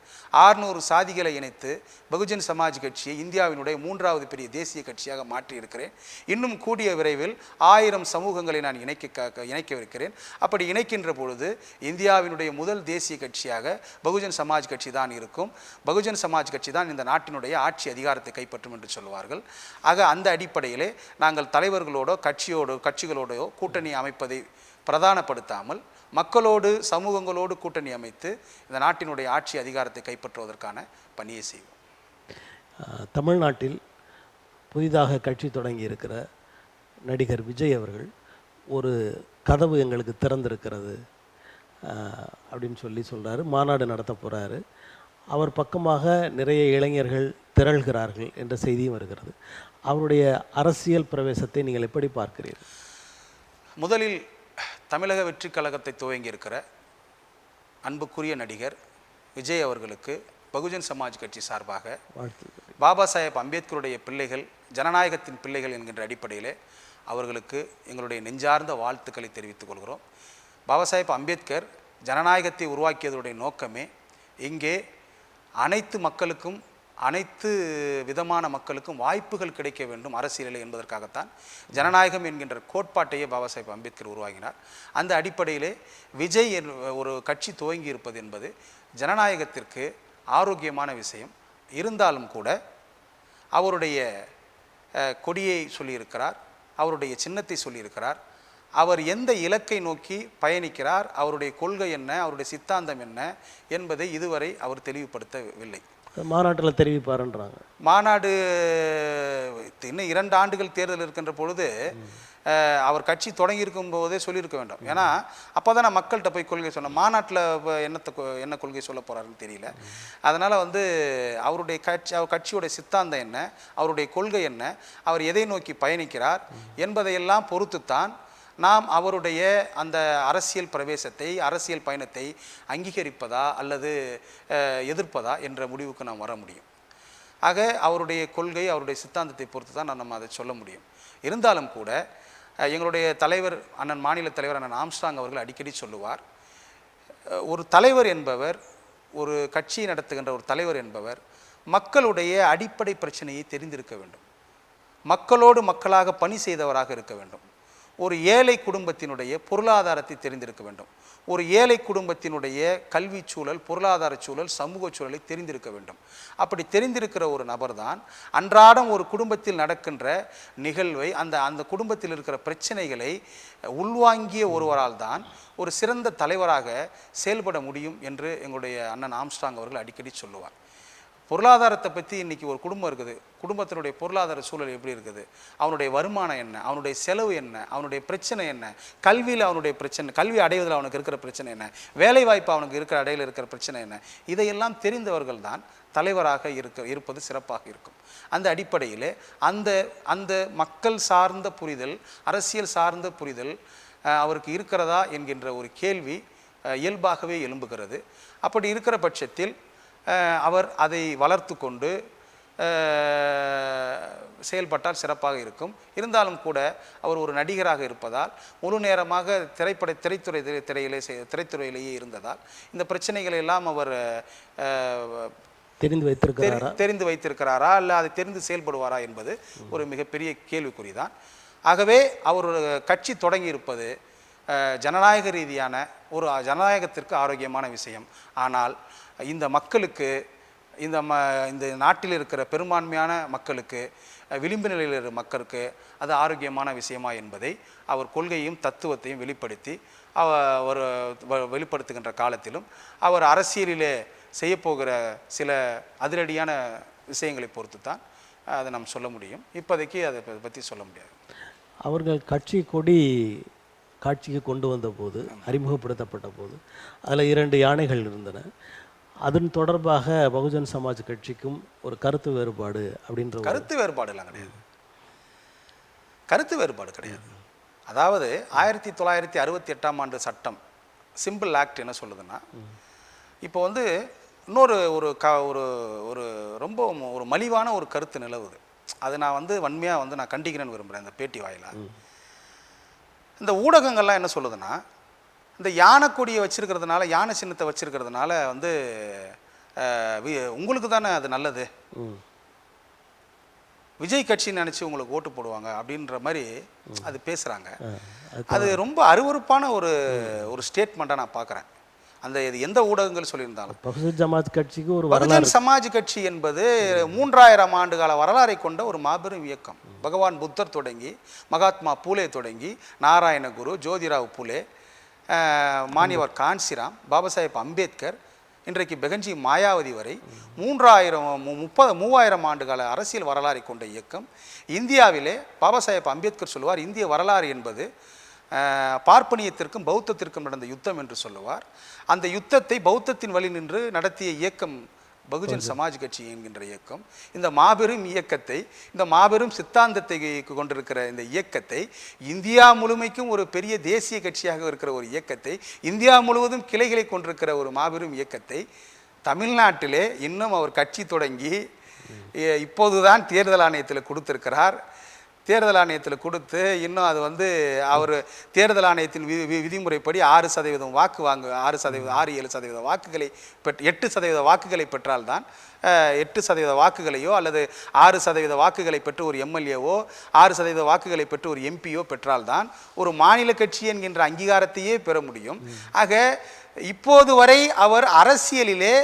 600 சாதிகளை இணைத்து பகுஜன் சமாஜ் கட்சியை இந்தியாவினுடைய 3வது பெரிய தேசிய கட்சியாக மாற்றியிருக்கிறேன். இன்னும் கூடிய விரைவில் 1000 சமூகங்களை நான் இணைக்கவிருக்கிறேன். அப்படி இணைக்கின்ற பொழுது இந்தியாவினுடைய முதல் தேசிய கட்சியாக பகுஜன் சமாஜ் கட்சி தான் இருக்கும். பகுஜன் சமாஜ் கட்சி தான் இந்த நாட்டினுடைய ஆட்சி அதிகாரத்தை கைப்பற்றும் என்று சொல்வார்கள். ஆக அந்த அடிப்படையிலே நாங்கள் தலைவர்களோடோ கட்சிகளோடோ கூட்டணி அமைப்பதை பிரதானப்படுத்தாமல் மக்களோடு சமூகங்களோடு கூட்டணி அமைத்து இந்த நாட்டினுடைய ஆட்சி அதிகாரத்தை கைப்பற்றுவதற்கான பணியை செய்வோம். தமிழ்நாட்டில் புதிதாக கட்சி தொடங்கி இருக்கிற நடிகர் விஜய் அவர்கள் ஒரு கதவு எங்களுக்கு திறந்திருக்கிறது அப்படின்னு சொல்கிறாரு. மாநாடு நடத்த போகிறாரு. அவர் பக்கமாக நிறைய இளைஞர்கள் திரள்கிறார்கள் என்ற செய்தியும் வருகிறது. அவருடைய அரசியல் பிரவேசத்தை நீங்கள் எப்படி பார்க்கிறீர்கள்? முதலில் தமிழக வெற்றி கழகத்தை துவங்கி இருக்கிற அன்புக்குரிய நடிகர் விஜய் அவர்களுக்கு பகுஜன் சமாஜ் கட்சி சார்பாக பாபா சாஹேப் அம்பேத்கருடைய பிள்ளைகள், ஜனநாயகத்தின் பிள்ளைகள் என்கின்ற அடிப்படையிலே அவர்களுக்கு எங்களுடைய நெஞ்சார்ந்த வாழ்த்துக்களை தெரிவித்துக் கொள்கிறோம். பாபா சாஹேப் அம்பேத்கர் ஜனநாயகத்தை உருவாக்கியதுடைய நோக்கமே இங்கே அனைத்து மக்களுக்கும் அனைத்து விதமான மக்களுக்கும் வாய்ப்புகள் கிடைக்க வேண்டும் அரசியலில் என்பதற்காகத்தான் ஜனநாயகம் என்கின்ற கோட்பாட்டையே பாபா சாஹேப் அம்பேத்கர் உருவாக்கினார். அந்த அடிப்படையிலே விஜய் ஒரு கட்சி துவங்கி இருப்பது என்பது ஜனநாயகத்திற்கு ஆரோக்கியமான விஷயம். இருந்தாலும் கூட அவருடைய கொடியை சொல்லியிருக்கிறார், அவருடைய சின்னத்தை சொல்லியிருக்கிறார், அவர் எந்த இலக்கை நோக்கி பயணிக்கிறார், அவருடைய கொள்கை என்ன, அவருடைய சித்தாந்தம் என்ன என்பதை இதுவரை அவர் தெளிவுபடுத்தவில்லை. மாநாட்டில் தெரிவிப்பாருன்றாங்க. மாநாடு இன்னும் 2 ஆண்டுகள் தேர்தல் இருக்கின்ற பொழுது அவர் கட்சி தொடங்கி இருக்கும் போதே சொல்லியிருக்க வேண்டும். ஏன்னா அப்போ தான் நான் மக்கள்கிட்ட போய் கொள்கை சொன்னேன். மாநாட்டில் என்ன கொள்கை சொல்ல போகிறாருன்னு தெரியல. அதனால் அவருடைய கட்சியோடைய சித்தாந்தம் என்ன, அவருடைய கொள்கை என்ன, அவர் எதை நோக்கி பயணிக்கிறார் என்பதையெல்லாம் பொறுத்துத்தான் நாம் அவருடைய அந்த அரசியல் பிரவேசத்தை, அரசியல் பயணத்தை அங்கீகரிப்பதா அல்லது எதிர்ப்பதா என்ற முடிவுக்கு நாம் வர முடியும். ஆக அவருடைய கொள்கை, அவருடைய சித்தாந்தத்தை பொறுத்து தான் நம்ம அதை சொல்ல முடியும். இருந்தாலும் கூட எங்களுடைய தலைவர் மாநில தலைவர் அண்ணன் ஆம்ஸ்ட்ராங் அவர்கள் அடிக்கடி சொல்லுவார், ஒரு தலைவர் என்பவர் ஒரு கட்சியை நடத்துகின்ற ஒரு தலைவர் என்பவர் மக்களுடைய அடிப்படை பிரச்சனையை தெரிந்திருக்க வேண்டும். மக்களோடு மக்களாக பணி செய்தவராக இருக்க வேண்டும். ஒரு ஏழை குடும்பத்தினுடைய பொருளாதாரத்தை தெரிந்திருக்க வேண்டும். ஒரு ஏழை குடும்பத்தினுடைய கல்வி சூழல், பொருளாதார சூழல், சமூக சூழலை தெரிந்திருக்க வேண்டும். அப்படி தெரிந்திருக்கிற ஒரு நபர் தான் அன்றாடம் ஒரு குடும்பத்தில் நடக்கின்ற நிகழ்வை, அந்த குடும்பத்தில் இருக்கிற பிரச்சனைகளை உள்வாங்கிய ஒருவரால் தான் ஒரு சிறந்த தலைவராக செயல்பட முடியும் என்று எங்களுடைய அண்ணன் ஆம்ஸ்ட்ராங் அவர்கள் அடிக்கடி சொல்லுவார். பொருளாதாரத்தை பற்றி இன்றைக்கி ஒரு குடும்பம் இருக்குது, குடும்பத்தினுடைய பொருளாதார சூழல் எப்படி இருக்குது, அவனுடைய வருமானம் என்ன, அவனுடைய செலவு என்ன, அவனுடைய பிரச்சனை என்ன, கல்வியில் அவனுடைய பிரச்சனை, கல்வி அடைவதில் அவனுக்கு இருக்கிற பிரச்சனை என்ன, வேலைவாய்ப்பு அவனுக்கு இருக்கிற அடையில் இருக்கிற பிரச்சனை என்ன, இதையெல்லாம் தெரிந்தவர்கள் தான் தலைவராக இருப்பது சிறப்பாக இருக்கும். அந்த அடிப்படையில் அந்த மக்கள் சார்ந்த புரிதல், அரசியல் சார்ந்த புரிதல் அவருக்கு இருக்கிறதா என்கின்ற ஒரு கேள்வி இயல்பாகவே எழும்புகிறது. அப்படி இருக்கிற பட்சத்தில் அவர் அதை வளர்த்து கொண்டு செயல்பட்டால் சிறப்பாக இருக்கும். இருந்தாலும் கூட அவர் ஒரு நடிகராக இருப்பதால் முழு நேரமாக திரைத்துறையிலேயே இருந்ததால் இந்த பிரச்சனைகளை எல்லாம் அவர் தெரிந்து வைத்திருக்கிறாரா அல்ல அதை தெரிந்து செயல்படுவாரா என்பது ஒரு மிகப்பெரிய கேள்விக்குறிதான். ஆகவே அவர் கட்சி தொடங்கி இருப்பது ஜனநாயக ரீதியான ஒரு ஜனநாயகத்திற்கு ஆரோக்கியமான விஷயம். ஆனால் இந்த மக்களுக்கு, இந்த நாட்டில் இருக்கிற பெரும்பான்மையான மக்களுக்கு, விளிம்பு நிலையில் இருக்கிற மக்களுக்கு அது ஆரோக்கியமான விஷயமா என்பதை அவர் கொள்கையும் தத்துவத்தையும் வெளிப்படுத்துகின்ற காலத்திலும் அவர் அரசியலிலே செய்யப்போகிற சில அதிரடியான விஷயங்களை பொறுத்து தான் அதை நாம் சொல்ல முடியும். இப்போதைக்கு அதை பற்றி சொல்ல முடியாது. அவர்கள் கட்சி கொடி காட்சிக்கு கொண்டு வந்த போது, அறிமுகப்படுத்தப்பட்ட போது அதில் 2 யானைகள் இருந்தன. அதன் தொடர்பாக பகுஜன் சமாஜ் கட்சிக்கும் ஒரு கருத்து வேறுபாடு அப்படின்ற கருத்து வேறுபாடுலாம் கிடையாது. கருத்து வேறுபாடு கிடையாது. அதாவது 1968ஆம் ஆண்டு சட்டம், சிம்பிள் ஆக்ட் என்ன சொல்லுதுன்னா, இப்போ வந்து இன்னொரு ஒரு ரொம்ப ஒரு மலிவான ஒரு கருத்து நிலவுது. அது நான் வன்மையாக நான் கண்டிக்கிறேன்னு விரும்புகிறேன். இந்த பேட்டி வாயிலாக இந்த ஊடகங்கள்லாம் என்ன சொல்லுதுன்னா, இந்த யானை கொடியை வச்சிருக்கிறதுனால, யானை சின்னத்தை வச்சிருக்கிறதுனால உங்களுக்கு தானே அது நல்லது, விஜய் கட்சின்னு நினச்சி உங்களுக்கு ஓட்டு போடுவாங்க அப்படின்ற மாதிரி அது பேசுகிறாங்க. அது ரொம்ப அருவருப்பான ஒரு ஸ்டேட்மெண்ட்டாக நான் பார்க்குறேன். இது எந்த ஊடகங்கள் சொல்லியிருந்தாலும். பகுஜன் சமாஜ் கட்சிக்கு ஒரு பகுஜன் சமாஜ் கட்சி என்பது 3000 ஆண்டு கால வரலாறை கொண்ட ஒரு மாபெரும் இயக்கம். பகவான் புத்தர் தொடங்கி, மகாத்மா பூலே தொடங்கி, நாராயண குரு, ஜோதிராவ் பூலே, மாணிவர் கான்சிராம், பாபா சாஹேப் அம்பேத்கர், இன்றைக்கு பெகன்ஜி மாயாவதி வரை 3000 ஆண்டு கால அரசியல் வரலாறை கொண்ட இயக்கம். இந்தியாவிலே பாபா சாஹேப் அம்பேத்கர் சொல்லுவார், இந்திய வரலாறு என்பது பார்ப்பனியத்திற்கும் பௌத்தத்திற்கும் நடந்த யுத்தம் என்று சொல்லுவார். அந்த யுத்தத்தை பௌத்தத்தின் வழி நின்று நடத்திய இயக்கம் பகுஜன் சமாஜ் கட்சி என்கின்ற இயக்கம். இந்த மாபெரும் இயக்கத்தை, இந்த மாபெரும் சித்தாந்தத்தை கொண்டிருக்கிற இந்த இயக்கத்தை, இந்தியா முழுமைக்கும் ஒரு பெரிய தேசிய கட்சியாக இருக்கிற ஒரு இயக்கத்தை, இந்தியா முழுவதும் கிளைகளை கொண்டிருக்கிற ஒரு மாபெரும் இயக்கத்தை தமிழ்நாட்டிலே இன்னும் அவர் கட்சி தொடங்கி இப்போதுதான் தேர்தல் ஆணையத்தில் கொடுத்திருக்கிறார். தேர்தல் ஆணையத்தில் கொடுத்து இன்னும் அது அவர் தேர்தல் ஆணையத்தின் விதிமுறைப்படி 6% வாக்கு 6-7% வாக்குகளை 8% வாக்குகளை பெற்றால்தான் 8% வாக்குகளையோ அல்லது 6% வாக்குகளை பெற்று ஒரு எம்எல்ஏவோ 6% வாக்குகளை பெற்று ஒரு எம்பியோ பெற்றால்தான் ஒரு மாநில கட்சி என்கின்ற அங்கீகாரத்தையே பெற முடியும். ஆக இப்போது வரை அவர் அரசியலிலே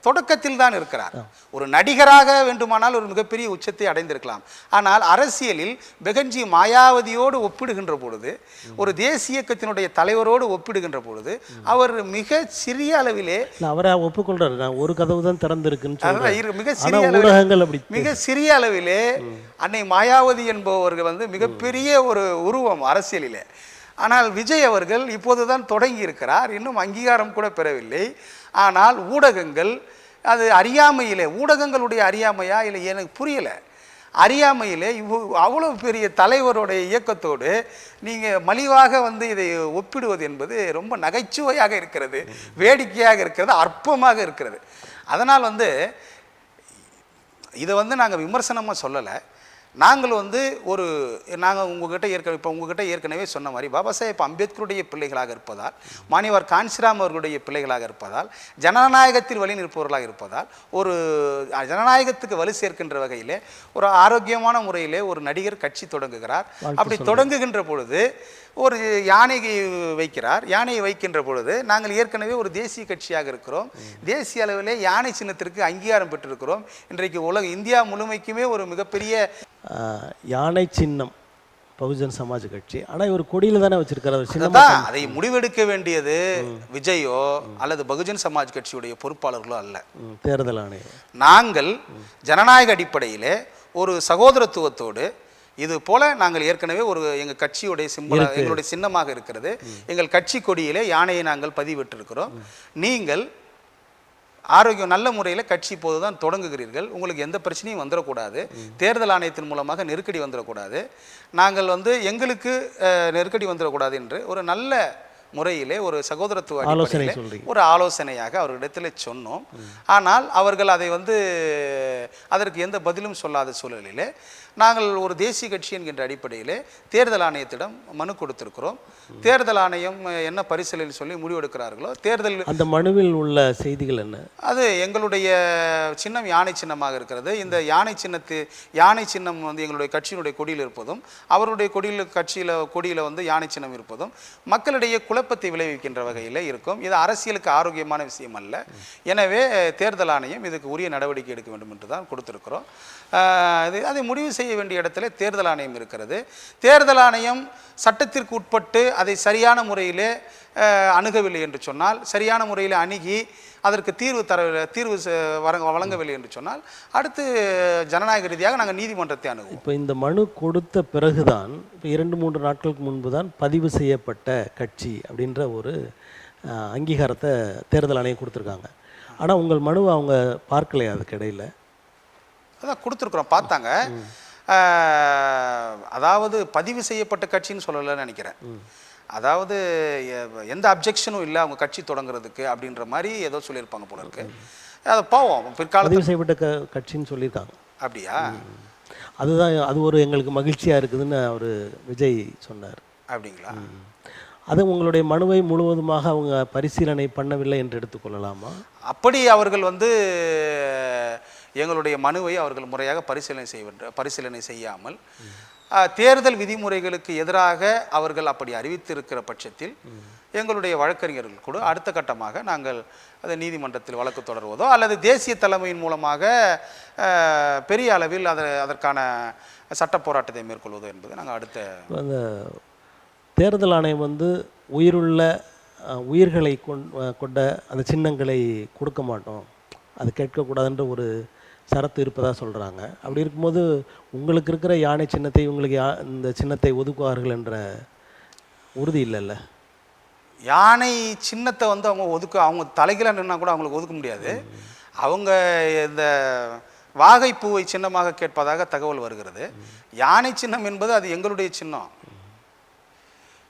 தொடக்கத்தில் தான் இருக்கிறார். ஒரு நடிகராக வேண்டுமானால் ஒரு மிகப்பெரிய உச்சத்தை அடைந்திருக்கலாம். ஆனால் அரசியலில் பெகன்ஜி மாயாவதியோடு ஒப்பிடுகின்ற பொழுது, ஒரு தேசிய இயக்கத்தினுடைய தலைவரோடு ஒப்பிடுகின்ற பொழுது அவர் மிக சிறிய அளவிலே அவரை ஒப்புக்கொள்றாரு. நான் ஒரு கதவு தான் திறந்திருக்குன்னு மிக சிறிய அளவிலே அன்னை மாயாவதி என்பவர்கள் மிகப்பெரிய ஒரு உருவம் அரசியலிலே. ஆனால் விஜய் அவர்கள் இப்போதுதான் தொடங்கி இருக்கிறார், இன்னும் அங்கீகாரம் கூட பெறவில்லை. ஆனால் ஊடகங்கள் அது அறியாமையிலே, ஊடகங்களுடைய அறியாமையா இல்லை எனக்கு புரியலை, அறியாமையிலே அவ்வளோ பெரிய தலைவருடைய இயக்கத்தோடு நீங்கள் மலிவாக இதை ஒப்பிடுவது என்பது ரொம்ப நகைச்சுவையாக இருக்கிறது, வேடிக்கையாக இருக்கிறது, அற்பமாக இருக்கிறது. அதனால் இதை நாங்கள் விமர்சனமாக சொல்லலை. நாங்கள் வந்து நாங்கள் உங்ககிட்ட ஏற்கனவே சொன்ன மாதிரி பாபா சாஹேப் அம்பேத்கருடைய பிள்ளைகளாக இருப்பதால், மாணவர் காஞ்சிராம் அவர்களுடைய பிள்ளைகளாக இருப்பதால், ஜனநாயகத்தில் வழி நிற்பவர்களாக இருப்பதால், ஒரு ஜனநாயகத்துக்கு வலு சேர்க்கின்ற வகையிலே ஒரு ஆரோக்கியமான முறையிலே ஒரு நடிகர் கட்சி தொடங்குகிறார். அப்படி தொடங்குகின்ற பொழுது ஒரு யானையை வைக்கிறார். யானையை வைக்கின்ற பொழுது நாங்கள் ஏற்கனவே ஒரு தேசிய கட்சியாக இருக்கிறோம். தேசிய அளவிலே யானை சின்னத்திற்கு அங்கீகாரம் பெற்றிருக்கிறோம். இன்றைக்கு இந்தியா முழுமைக்குமே ஒரு மிகப்பெரிய யானை சின்னம் பகுஜன் சமாஜ் கட்சி. ஆனால் இவர் கொடியில் தானே வச்சிருக்காரு சின்னம். அதை முடிவெடுக்க வேண்டியது விஜயோ அல்லது பகுஜன் சமாஜ் கட்சியுடைய பொறுப்பாளர்களோ அல்ல, தேர்தல் ஆணையம். நாங்கள் ஜனநாயக அடிப்படையிலே ஒரு சகோதரத்துவத்தோடு இது போல நாங்கள் ஏற்கனவே எங்கள் கட்சியுடைய எங்களுடைய சின்னமாக இருக்கிறது. எங்கள் கட்சி கொடியிலே யானையை நாங்கள் பதிவிட்டிருக்கிறோம். நீங்கள் நல்ல முறையில் கட்சி இப்போது தான் தொடங்குகிறீர்கள். உங்களுக்கு எந்த பிரச்சனையும் வந்துடக்கூடாது. தேர்தல் ஆணையத்தின் மூலமாக நெருக்கடி வந்துடக்கூடாது. நாங்கள் எங்களுக்கு நெருக்கடி வந்துடக்கூடாது என்று ஒரு நல்ல முறையிலே ஒரு சகோதரத்துவ ஒரு ஆலோசனையாக அவர்களிடத்தில் சொன்னோம். ஆனால் அவர்கள் அதை அதற்கு எந்த பதிலும் சொல்லாத சூழலிலே நாங்கள் ஒரு தேசிய கட்சி என்கின்ற அடிப்படையிலே தேர்தல் ஆணையத்திடம் மனு கொடுத்திருக்கிறோம். தேர்தல் ஆணையம் என்ன பரிசீலனை சொல்லி முடிவெடுக்கிறார்களோ அந்த மனுவில் உள்ள செய்திகள் என்ன? அது எங்களுடைய சின்னம் யானை சின்னமாக இருக்கிறது. இந்த யானை சின்னம் எங்களுடைய கட்சியினுடைய கொடியில் இருப்பதும், அவருடைய கொடியில் யானை சின்னம் இருப்பதும் மக்களிடையே குழப்பத்தை விளைவிக்கின்ற வகையில் இருக்கும். இது அரசியலுக்கு ஆரோக்கியமான விஷயம் அல்ல. எனவே தேர்தல் ஆணையம் இதுக்கு உரிய நடவடிக்கை எடுக்க வேண்டும் என்று தான் கொடுத்திருக்கிறோம். அதை முடிவு செய்ய வேண்டிய இடத்துல தேர்தல் ஆணையம் இருக்கிறது. தேர்தல் ஆணையம் சட்டத்திற்கு உட்பட்டு அதை சரியான முறையிலே அணுகவில்லை என்று சொன்னால், சரியான முறையில் அணுகி அதற்கு தீர்வு வழங்கவில்லை என்று சொன்னால், அடுத்து ஜனநாயக ரீதியாக நாங்கள் நீதிமன்றத்தை அணுகுவோம். இப்போ இந்த மனு கொடுத்த பிறகுதான், இப்போ 2-3 நாட்களுக்கு முன்பு தான் பதிவு செய்யப்பட்ட கட்சி அப்படின்ற ஒரு அங்கீகாரத்தை தேர்தல் ஆணையம் கொடுத்துருக்காங்க. ஆனால் உங்கள் மனுவை அவங்க பார்க்கலையா? அதுக்கு இடையில் அதான் கொடுத்துருக்குறோம், பார்த்தாங்க. அதாவது பதிவு செய்யப்பட்ட கட்சின்னு சொல்லலைன்னு நினைக்கிறேன். அதாவது எந்த அப்ஜெக்ஷனும் இல்லை அவங்க கட்சி தொடங்குறதுக்கு அப்படின்ற மாதிரி ஏதோ சொல்லியிருப்பாங்க போல இருக்கு. அதை போவோம், பிற்காலத்தில் பதிவு செய்யப்பட்ட கட்சின்னு சொல்லியிருக்காங்க. அப்படியா? அதுதான், அது ஒரு எங்களுக்கு மகிழ்ச்சியாக இருக்குதுன்னு அவர் விஜய் சொன்னார். அப்படிங்களா? அது உங்களுடைய மனுவை முழுவதுமாக அவங்க பரிசீலனை பண்ணவில்லை என்று எடுத்துக்கொள்ளலாமா? அப்படி அவர்கள் எங்களுடைய மனுவை அவர்கள் முறையாக பரிசீலனை செய்யாமல் தேர்தல் விதிமுறைகளுக்கு எதிராக அவர்கள் அப்படி அறிவித்திருக்கிற பட்சத்தில் எங்களுடைய வழக்கறிஞர்கள் கூட அடுத்த கட்டமாக நாங்கள் அதை நீதிமன்றத்தில் வழக்கு தொடர்வதோ அல்லது தேசிய தலைமையின் மூலமாக பெரிய அளவில் அதற்கான சட்ட போராட்டத்தை மேற்கொள்வதோ என்பது நாங்கள் அடுத்த. அந்த தேர்தல் ஆணையம் உயிருள்ள உயிர்களை கொண்ட அந்த சின்னங்களை கொடுக்க மாட்டோம், அது கேட்கக்கூடாதுன்ற ஒரு சரத்து இருப்பதாக சொல்கிறாங்க. அப்படி இருக்கும்போது உங்களுக்கு இருக்கிற யானை சின்னத்தை இவங்களுக்கு இந்த சின்னத்தை ஒதுக்குவார்கள் என்ற உறுதி இல்லைல்ல? யானை சின்னத்தை அவங்க தலைகீழ நின்னா கூட அவங்களுக்கு ஒதுக்க முடியாது. அவங்க இந்த வாகைப்பூவை சின்னமாக கேட்பதாக தகவல் வருகிறது. யானை சின்னம் என்பது அது எங்களுடைய சின்னம்.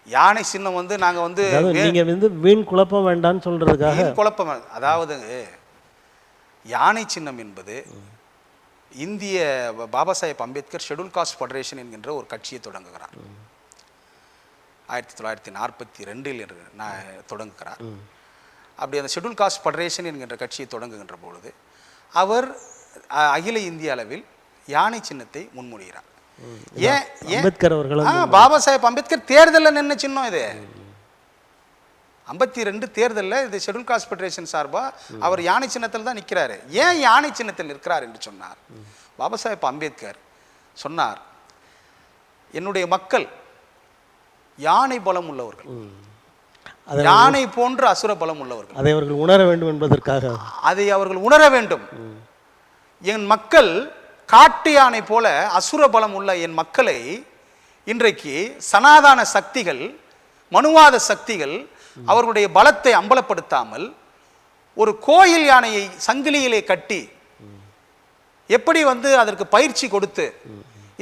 யானை சின்னம் நாங்கள் நீங்கள் வீண் குழப்பம் வேண்டான்னு சொல்கிறதுக்காக குழப்பம். அதாவது யானை சின்னம் என்பது இந்திய Baba Saheb Ambedkar schedule cost federation என்கின்ற ஒரு கட்சியை தொடங்குகிறார். 1942 தொடங்குகிறார். அப்படி அந்த ஷெட்யூல் காஸ்ட் ஃபெடரேஷன் என்கின்ற கட்சியை தொடங்குகின்ற பொழுது அவர் அகில இந்திய அளவில் யானை சின்னத்தை முன்மொழிகிறார். ஏன் அம்பேத்கர் அவர்கள் பாபா சாஹேப் அம்பேத்கர் தேர்தலில் நின்ன சின்னம் இது. 52 தேர்தலில் இது ஷெட்யூல் காஸ்ட் ஃபெடரேஷன் சார்பாக அவர் யானை சின்னத்தில் தான் நிற்கிறாரு. ஏன் யானை சின்னத்தில் நிற்கிறார் என்று சொன்னார், பாபா சாஹேப் அம்பேத்கர் சொன்னார், என்னுடைய மக்கள் யானை பலம் உள்ளவர்கள், யானை போன்ற அசுர பலம் உள்ளவர்கள். அதை அவர்கள் உணர வேண்டும் என்பதற்காக அதை அவர்கள் உணர வேண்டும். என் மக்கள் காட்டு யானை போல அசுர பலம் உள்ள என் மக்களை இன்றைக்கு சனாதன சக்திகள், மனுவாத சக்திகள் அவர்களுடைய பலத்தை அம்பலப்படுத்தாமல் ஒரு கோயில் யானையை சங்கிலியிலே கட்டி எப்படி அதற்கு பயிற்சி கொடுத்து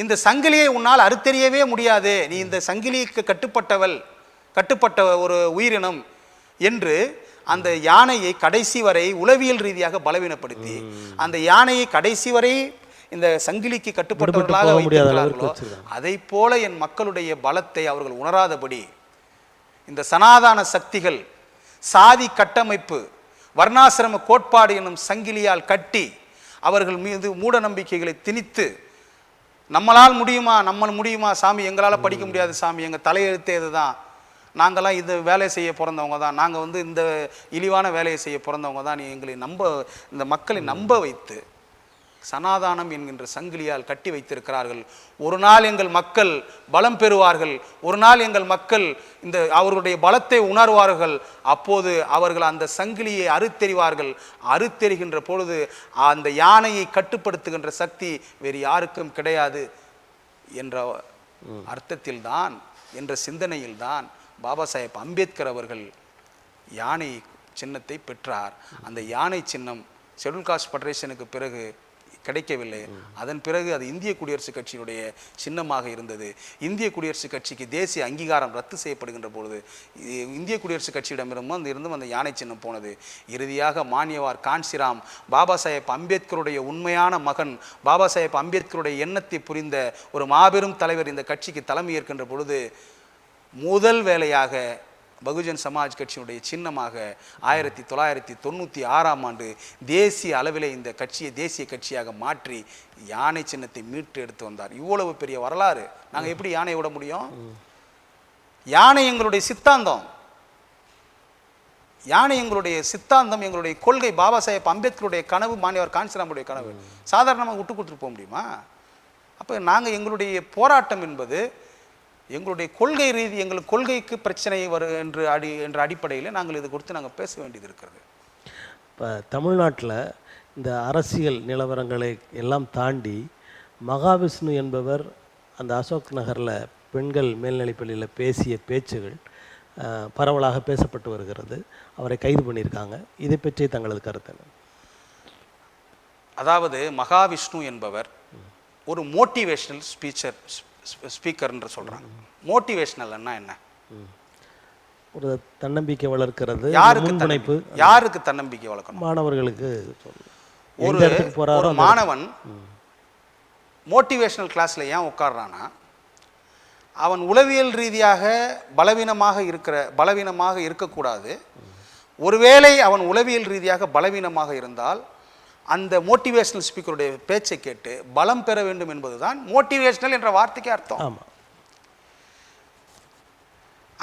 இந்த சங்கிலியை உன்னால் அறுத்தெறியவே முடியாது, நீ இந்த சங்கிலிக்கு கட்டுப்பட்ட ஒரு உயிரினம் என்று அந்த யானையை கடைசி வரை உளவியல் ரீதியாக பலவீனப்படுத்தி அந்த யானையை கடைசி வரை இந்த சங்கிலிக்கு கட்டுப்பட்டவர்களாக போக முடியாத வைத்திருக்கிறார்களோ அளவுக்கு வச்சிருக்காங்க. அதை போல என் மக்களுடைய பலத்தை அவர்கள் உணராதபடி இந்த சனாதான சக்திகள் சாதி கட்டமைப்பு வர்ணாசிரம கோட்பாடு என்னும் சங்கிலியால் கட்டி அவர்கள் மீது மூட நம்பிக்கைகளை திணித்து நம்மளால் முடியுமா சாமி, எங்களால் படிக்க முடியாது சாமி, எங்கள் தலையெழுத்தே இதுதான், நாங்கள்லாம் இது வேலையை செய்ய பிறந்தவங்க தான், நாங்கள் இந்த இழிவான வேலையை செய்ய பிறந்தவங்க தான், எங்களை இந்த மக்களை நம்ப வைத்து சனாதானம் என்கின்ற சங்கிலியால் கட்டி வைத்திருக்கிறார்கள். ஒரு நாள் எங்கள் மக்கள் பலம் பெறுவார்கள், ஒரு நாள் எங்கள் மக்கள் இந்த அவர்களுடைய பலத்தை உணர்வார்கள், அப்போது அவர்கள் அந்த சங்கிலியை அறுத்தெறிவார்கள். அறுத்தெறிகின்ற பொழுது அந்த யானையை கட்டுப்படுத்துகின்ற சக்தி வேறு யாருக்கும் கிடையாது என்ற அர்த்தத்தில்தான், என்ற சிந்தனையில்தான் பாபா சாஹேப் அம்பேத்கர் அவர்கள் யானை சின்னத்தை பெற்றார். அந்த யானை சின்னம் ஷெட்யூல் காஸ்ட் ஃபெடரேஷனுக்கு பிறகு கிடைக்கவில்லை. அதன் பிறகு அது இந்திய குடியரசுக் கட்சியினுடைய சின்னமாக இருந்தது. இந்திய குடியரசுக் கட்சிக்கு தேசிய அங்கீகாரம் ரத்து செய்யப்படுகின்ற பொழுது இந்திய குடியரசுக் கட்சியிடமிருந்தும் அந்த யானை சின்னம் போனது. இறுதியாக மானியவார் கான்சிராம் பாபா சாஹேப் அம்பேத்கருடைய உண்மையான மகன், பாபா சாஹேப் அம்பேத்கருடைய எண்ணத்தை புரிந்த ஒரு மாபெரும் தலைவர் இந்த கட்சிக்கு தலைமை ஏற்கின்ற பொழுது முதல் வேலையாக பகுஜன் சமாஜ் கட்சியினுடைய சின்னமாக 1996 தேசிய அளவிலே இந்த கட்சியை தேசிய கட்சியாக மாற்றி யானை சின்னத்தை மீட்டு எடுத்து வந்தார். இவ்வளவு பெரிய வரலாறு. நாங்கள் எப்படி யானை விட முடியும்? யானை எங்களுடைய சித்தாந்தம், யானை எங்களுடைய சித்தாந்தம், எங்களுடைய கொள்கை. பாபா சாஹேப் அம்பேத்கருடைய கனவு, மானியவர் கான்சிராமுடைய கனவு சாதாரணமாக விட்டு கொடுத்துட்டு போக முடியுமா? அப்போ நாங்கள் எங்களுடைய போராட்டம் என்பது எங்களுடைய கொள்கை ரீதி, எங்கள் கொள்கைக்கு பிரச்சனை வரும் என்ற அடிப்படையில் நாங்கள் இது குறித்து நாங்கள் பேச வேண்டியது இருக்கிறது. இப்போ தமிழ்நாட்டில் இந்த அரசியல் நிலவரங்களை எல்லாம் தாண்டி மகாவிஷ்ணு என்பவர் அந்த அசோக் நகரில் பெண்கள் மேல்நிலைப்பள்ளியில் பேசிய பேச்சுகள் பரவலாக பேசப்பட்டு வருகிறது. அவரை கைது பண்ணியிருக்காங்க. இதை பற்றி தங்களது கருத்து என்ன? அதாவது மகாவிஷ்ணு என்பவர் ஒரு மோட்டிவேஷனல் ஸ்பீக்கர் என்று சொல்கிறாங்க. மோட்டிவேஷனல்னா என்ன? ஒரு தன்னம்பிக்கை வளர்க்கிறது. யாருக்கு தன்னம்பிக்கை வளர்க்கணும்? மாணவர்களுக்கு. ஒரு மாணவன் மோட்டிவேஷனல் கிளாஸில் ஏன் உட்கார்றான்னா, அவன் உளவியல் ரீதியாக பலவீனமாக இருக்கக்கூடாது. ஒருவேளை அவன் உளவியல் ரீதியாக பலவீனமாக இருந்தால் அந்த மோட்டிவேஷனல் ஸ்பீக்கருடைய பேச்சை கேட்டு பலம் பெற வேண்டும் என்பதுதான் மோட்டிவேஷனல் என்ற வார்த்தைக்கு அர்த்தம். ஆமாம்.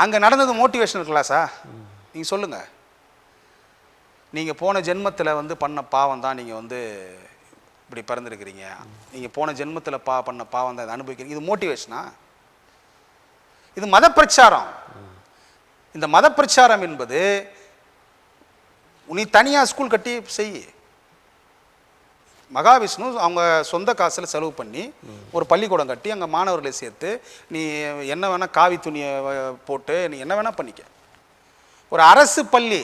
அங்கே நடந்தது மோட்டிவேஷனல் கிளாஸா? நீங்கள் சொல்லுங்கள். நீங்கள் போன ஜென்மத்தில் பண்ண பாவம் தான் நீங்கள் இப்படி பிறந்திருக்கிறீங்க, நீங்கள் போன ஜென்மத்தில் பண்ண பாவம் தான் இதை அனுபவிக்கிறீங்க, இது மோட்டிவேஷனா? இது மத பிரச்சாரம். இந்த மத பிரச்சாரம் என்பது நீ தனியாக ஸ்கூல் கட்டி செய். மகாவிஷ்ணு அவங்க சொந்த காசில் செலவு பண்ணி ஒரு பள்ளிக்கூடம் கட்டி அங்கே மாணவர்களை சேர்த்து நீ என்ன வேணால் காவி துணியை போட்டு நீ என்ன வேணால் பண்ணிக்க. ஒரு அரசு பள்ளி,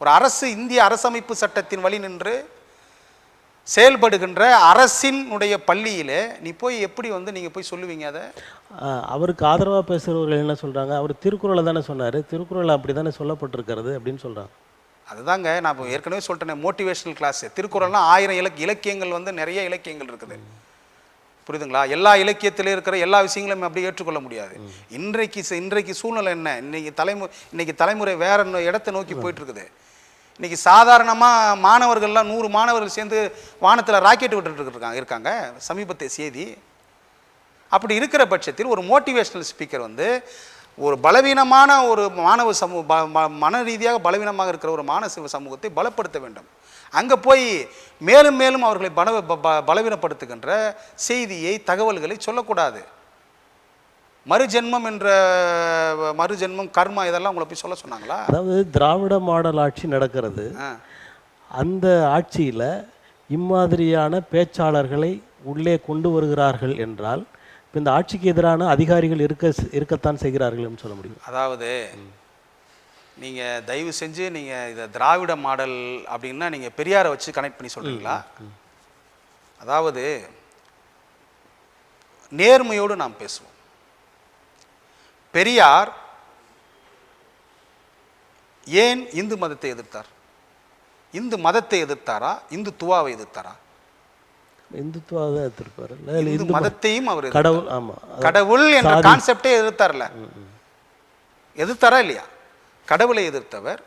ஒரு அரசு இந்திய அரசமைப்பு சட்டத்தின் வழி நின்று செயல்படுகின்ற அரசினுடைய பள்ளியில் நீ போய் எப்படி நீங்கள் போய் சொல்லுவீங்க? அதை அவருக்கு ஆதரவாக பேசுகிறவர்கள் என்ன சொல்கிறாங்க? அவர் திருக்குறளை தானே சொன்னார், திருக்குறள் அப்படி தானே சொல்லப்பட்டிருக்கிறது அப்படின்னு சொல்கிறாங்க. அதுதாங்க நான் ஏற்கனவே சொல்லிட்டேன், மோட்டிவேஷனல் கிளாஸ். திருக்குறள்னா 1000 இலக்கியங்கள் நிறைய இலக்கியங்கள் இருக்குது, புரியுதுங்களா? எல்லா இலக்கியத்திலே இருக்கிற எல்லா விஷயங்களையும் அப்படி ஏற்றுக்கொள்ள முடியாது. இன்றைக்கு சூழ்நிலை என்ன? இன்னைக்கு தலைமுறை வேற இடத்தை நோக்கி போயிட்டு இருக்குது. இன்னைக்கு சாதாரணமாக மாணவர்கள்லாம் 100 மாணவர்கள் சேர்ந்து வானத்தில் ராக்கெட் விட்டுட்டு இருக்காங்க சமீபத்திய செய்தி. அப்படி இருக்கிற பட்சத்தில் ஒரு மோட்டிவேஷனல் ஸ்பீக்கர் ஒரு பலவீனமான ஒரு மாணவ மன ரீதியாக பலவீனமாக இருக்கிற ஒரு மாணவ சமூகத்தை பலப்படுத்த வேண்டும். அங்கே போய் மேலும் மேலும் அவர்களை பலவீனப்படுத்துகின்ற செய்தியை, தகவல்களை சொல்லக்கூடாது. மறுஜென்மம் கர்மா இதெல்லாம் உங்களை போய் சொல்ல சொன்னாங்களா? அதாவது திராவிட மாடல் ஆட்சி நடக்கிறது. அந்த ஆட்சியில் இம்மாதிரியான பேச்சாளர்களை உள்ளே கொண்டு வருகிறார்கள் என்றால் இந்த ஆட்சிக்கு எதிரான அதிகாரிகள் இருக்கத்தான் செய்கிறார்கள் சொல்ல முடியும். அதாவது நீங்கள் தயவு செஞ்சு நீங்கள் இதை திராவிட மாடல் அப்படின்னா நீங்கள் பெரியாரை வச்சு கனெக்ட் பண்ணி சொல்கிறீங்களா? அதாவது நேர்மையோடு நாம் பேசுவோம். பெரியார் ஏன் இந்து மதத்தை எதிர்த்தார்? இந்து மதத்தை எதிர்த்தாரா, இந்து துவாவை எதிர்த்தாரா? இந்துத்துவா தான் எடுத்திருப்பாரு. இல்ல இந்து இந்து மதத்தையும் அவர் கடவுள், ஆமாம், கடவுள் என்ற கான்செப்டே எதிர்த்தார்ல, எதிர்த்தாரா இல்லையா? கடவுளை எதிர்த்தவர்,